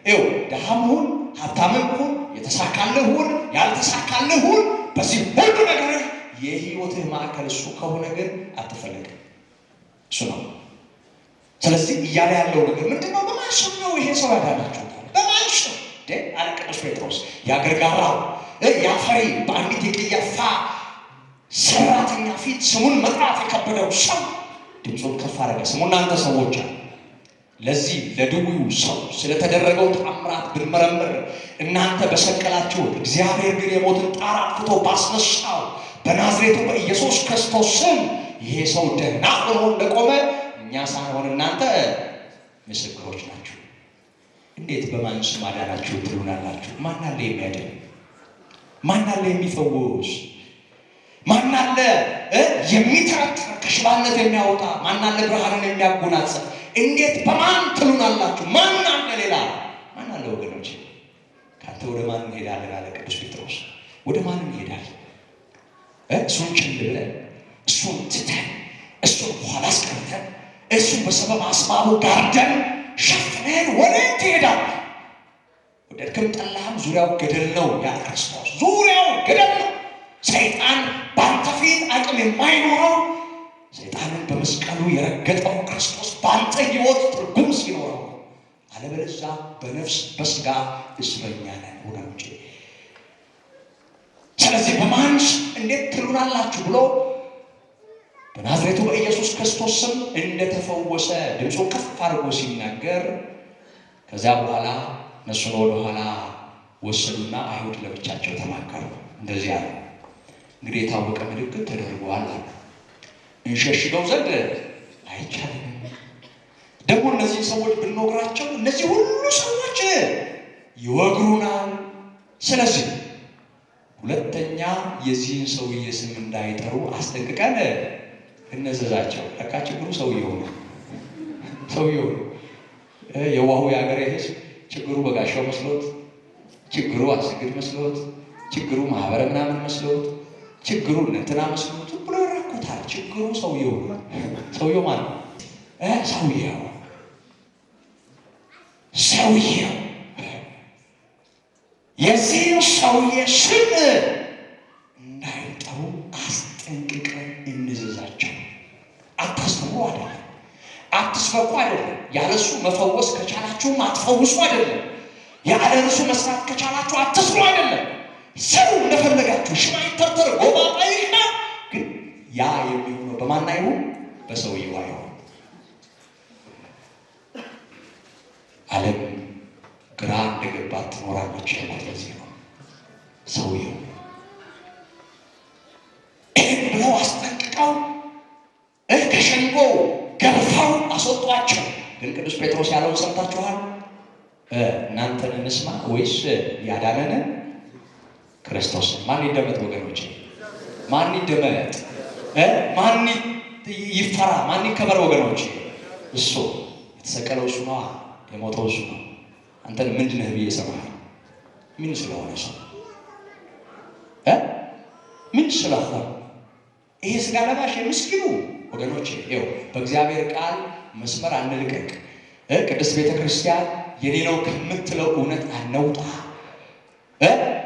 ይኸው ድሃም ሁን ሀብታምም ሁን የተሳካልህ ሁን ያልተሳካልህ ሁን፣ በዚህ ሁሉ ነገር የህይወትህ ማዕከል እሱ ከሆነ ግን አትፈልግም። እሱ ነው። ስለዚህ እያለ ያለው ነገር ምንድነው? በማን ስም ነው ይሄ ሰው ያዳናችሁ? በማን ስም አለ ቅዱስ ጴጥሮስ። ያገርጋራው ያፈሪ በአንዲት የቀያፋ ሰራተኛ ፊት ስሙን መጥራት የከበደው ሰው ድምፁን ከፍ አደረገ። ስሙ እናንተ ሰዎች ለዚህ ለድውዩ ሰው ስለተደረገው ተአምራት ብንመረምር እናንተ በሰቀላችሁት እግዚአብሔር ግን የሞትን ጣር አጥፍቶ ባስነሳው በናዝሬቱ በኢየሱስ ክርስቶስ ስም ይሄ ሰው ደህና ሆኖ እንደቆመ እኛ ሳንሆን እናንተ ምስክሮች ናችሁ። እንዴት በማን ስም አዳናችሁ ትሉናላችሁ? ማን አለ የሚያድን? ማን አለ የሚፈውስ? ማን አለ የሚተረትር ከሽባነት የሚያወጣ? ማን አለ ብርሃንን የሚያጎናጽፍ? እንዴት በማን ትሉናላችሁ? ማን አለ ሌላ? ማን አለ ወገኖች? ካንተ ወደ ማን እንሄዳለን አለ ቅዱስ ጴጥሮስ። ወደ ማን እንሄዳለን? እሱን ችል ብለን እሱን ትተን እሱን በኋላ አስቀርተን እሱን በሰበብ አስባቡ ጋርደን ሸፍነን ወዴት ትሄዳለህ? ወደድክም ጠላህም ዙሪያው ገደል ነው ያለ ክርስቶስ። ዙሪያው ገደል ነው። ሰይጣን በአንተ ፊት አቅም የማይኖረው ሰይጣንን በመስቀሉ የረገጠው ክርስቶስ በአንተ ሕይወት ትርጉም ሲኖረው፣ አለበለዚያ በነፍስ በስጋ እስረኛ ነን ወገኖቼ። ስለዚህ በማን እንዴት ትሉናላችሁ ብሎ በናዝሬቱ በኢየሱስ ክርስቶስ ስም እንደተፈወሰ ድምፁን ከፍ አድርጎ ሲናገር ከዚያ በኋላ እነሱን ወደ ኋላ ወሰዱና አይሁድ ለብቻቸው ተማከሩ። እንደዚህ አለ፣ እንግዲህ የታወቀ ምልክት ተደርጓል አለ። እንሸሽገው ዘንድ አይቻልም። ደግሞ እነዚህ ሰዎች ብንወግራቸው እነዚህ ሁሉ ሰዎች ይወግሩናል። ስለዚህ ሁለተኛ የዚህን ሰውዬ ስም እንዳይጠሩ አስጠንቅቀን እነዘዛቸው። ለካ ችግሩ ሰውየው ነው። የዋሁ የሀገሬ ሕዝብ ችግሩ በጋሻው መስሎት፣ ችግሩ አስግድ መስሎት፣ ችግሩ ማህበረ ምናምን መስሎት፣ ችግሩ እንትና መስሎት ብሎ ይራኩታል። ችግሩ ሰውየው ነው። ሰውየው ማለት ነው ሰውየው የዚህን ሰውዬ ስም እንዳይጠሩ አስጠንቅቀን እንዘዛቸው። አታስተምሩ አይደለም፣ አትስበኩ አይደለም። ያለሱ መፈወስ ከቻላችሁ አትፈውሱ አይደለም። ያለሱ መስራት ከቻላችሁ አትስሩ አይደለም። ሰው እንደፈለጋችሁ ሽባ ይተርተር ጎባጣ ይልና፣ ግን ያ የሚሆነው በማን አይሁን? በሰውየው አይሁን። ዓለም ግራ እንደገባት ትኖራለች ያሉት ለዚህ ነው። ሰውየው ይህን ብለው አስጠንቅቀው ከሸንጎ ገርፈው አስወጧቸው። ግን ቅዱስ ጴጥሮስ ያለውን ሰምታችኋል? እናንተን እንስማ ወይስ ያዳነንን ክርስቶስ? ማን ይደመጥ ወገኖች? ማን ይደመጥ? ማን ይፈራ? ማን ይከበር? ወገኖች እሱ የተሰቀለው እሱ ነው፣ የሞተው እሱ ነው። አንተን ምንድን ነህ ብዬ ሰማህ? ምን ስለሆነ ሰው ምን ስለሆነ ይሄ ስጋ ለባሽ የምስኪኑ ወገኖች ይኸው በእግዚአብሔር ቃል መስመር አንልቀቅ። ቅድስት ቤተ ክርስቲያን የሌለው ከምትለው እውነት አንውጣ።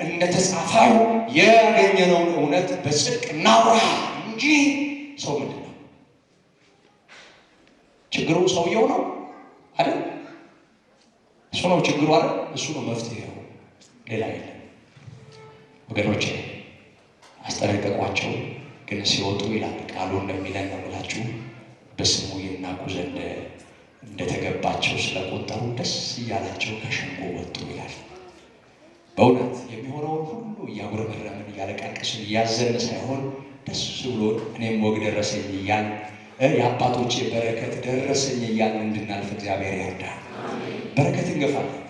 እንደተጻፈው ያገኘነውን እውነት በጽድቅ እናውራ እንጂ ሰው ምንድን ነው ችግሩ? ሰውየው ነው አይደል? እሱ ነው ችግሩ አይደል? እሱ ነው መፍትሄው፣ ሌላ የለም። ወገኖቼ አስጠነቀቋቸው፣ ግን ሲወጡ ይላል ቃሉ እንደሚለን ነው ብላችሁ በስሙ ይናቁ ዘንድ እንደተገባቸው ስለቆጠሩ ደስ እያላቸው ከሸንጎ ወጡ ይላል። በእውነት የሚሆነውን ሁሉ እያጉረመረምን እያለቃቀስን እያዘን ሳይሆን ደስ ብሎን እኔም ወግ ደረሰኝ እያል የአባቶቼ በረከት ደረሰኝ እያልን እንድናልፍ እግዚአብሔር ያርዳል። በረከት እንገፋለን፣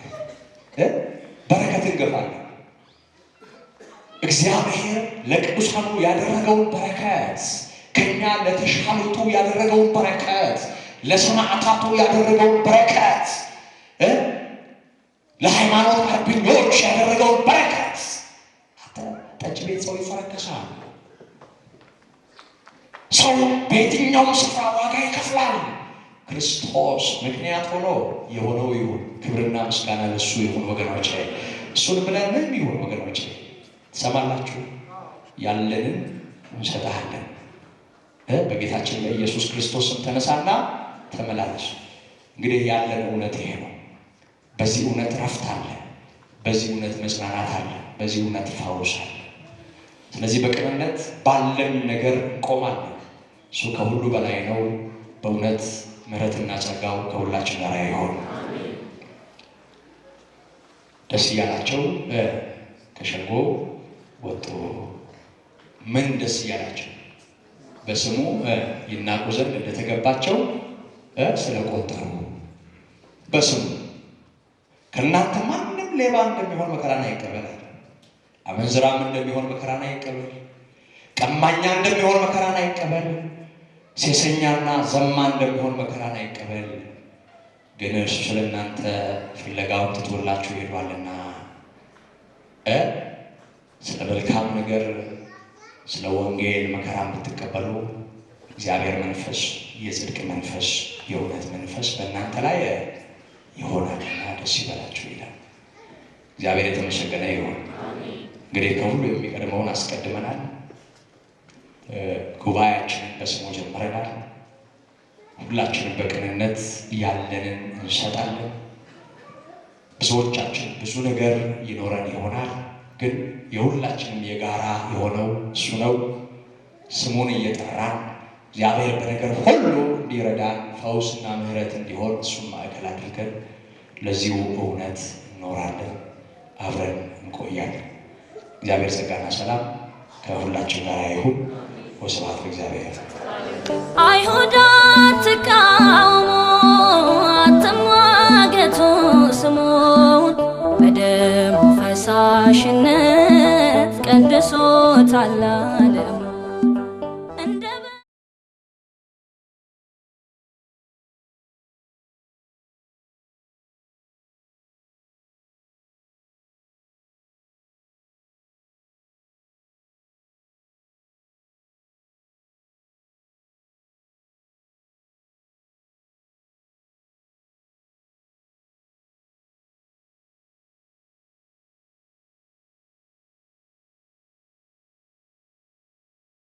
በረከት እንገፋለን። እግዚአብሔር ለቅዱሳኑ ያደረገውን በረከት፣ ከኛ ለተሻሉቱ ያደረገውን በረከት፣ ለሰማዕታቱ ያደረገውን በረከት፣ ለሃይማኖት አርበኞች ያደረገውን በረከት ጠጅ ቤት ሰው ይፈረከሳል። ሰው በየትኛውም ስፍራ ዋጋ ይከፍላል። ክርስቶስ ምክንያት ሆኖ የሆነው ይሁን። ክብርና ምስጋና ለሱ ይሁን ወገኖቼ። እሱን ብለን ምን ይሁን ወገኖቼ? ትሰማላችሁ? ያለንን እንሰጣለን። በጌታችን በኢየሱስ ክርስቶስም ተነሳና ተመላለሱ። እንግዲህ ያለን እውነት ይሄ ነው። በዚህ እውነት ረፍት አለ፣ በዚህ እውነት መጽናናት አለ፣ በዚህ እውነት ፈውስ አለ። ስለዚህ በቅንነት ባለን ነገር እንቆማለን። እሱ ከሁሉ በላይ ነው። በእውነት ምሕረትና ጸጋው ከሁላችን ጋር ይሆን። ደስ እያላቸው ከሸንጎ ወጡ። ምን ደስ እያላቸው? በስሙ ይናቁ ዘንድ እንደተገባቸው ስለቆጠሩ። በስሙ ከእናንተ ማንም ሌባ እንደሚሆን መከራን አይቀበል፣ አመንዝራም እንደሚሆን መከራን አይቀበል፣ ቀማኛ እንደሚሆን መከራን አይቀበል፣ ሴሰኛና ዘማ እንደሚሆን መከራን አይቀበል። ግን እርሱ ስለ እናንተ ፍለጋውን ትቶላችሁ ሄዷልና ስለ መልካም ነገር ስለ ወንጌል መከራ ብትቀበሉ እግዚአብሔር መንፈስ፣ የጽድቅ መንፈስ፣ የእውነት መንፈስ በእናንተ ላይ ይሆናልና ደስ ይበላችሁ ይላል። እግዚአብሔር የተመሰገነ ይሁን። እንግዲህ ከሁሉ የሚቀድመውን አስቀድመናል። ጉባኤያችንን በስሙ ጀምረናል። ሁላችንም በቅንነት ያለንን እንሰጣለን። ብዙዎቻችን ብዙ ነገር ይኖረን ይሆናል፣ ግን የሁላችንም የጋራ የሆነው እሱ ነው። ስሙን እየጠራን እግዚአብሔር በነገር ሁሉ እንዲረዳን ፈውስና ምሕረት እንዲሆን እሱን ማዕከል አድርገን ለዚሁ እውነት እንኖራለን፣ አብረን እንቆያለን። እግዚአብሔር ጸጋና ሰላም ከሁላችን ጋር ይሁን። ወስብሐት ለእግዚአብሔር። አይሁድ አትቃወሙ፣ አትሟገቱ፣ ስሙን በደሙ ፈሳሽነት ቀድሶታል ዓለሙ።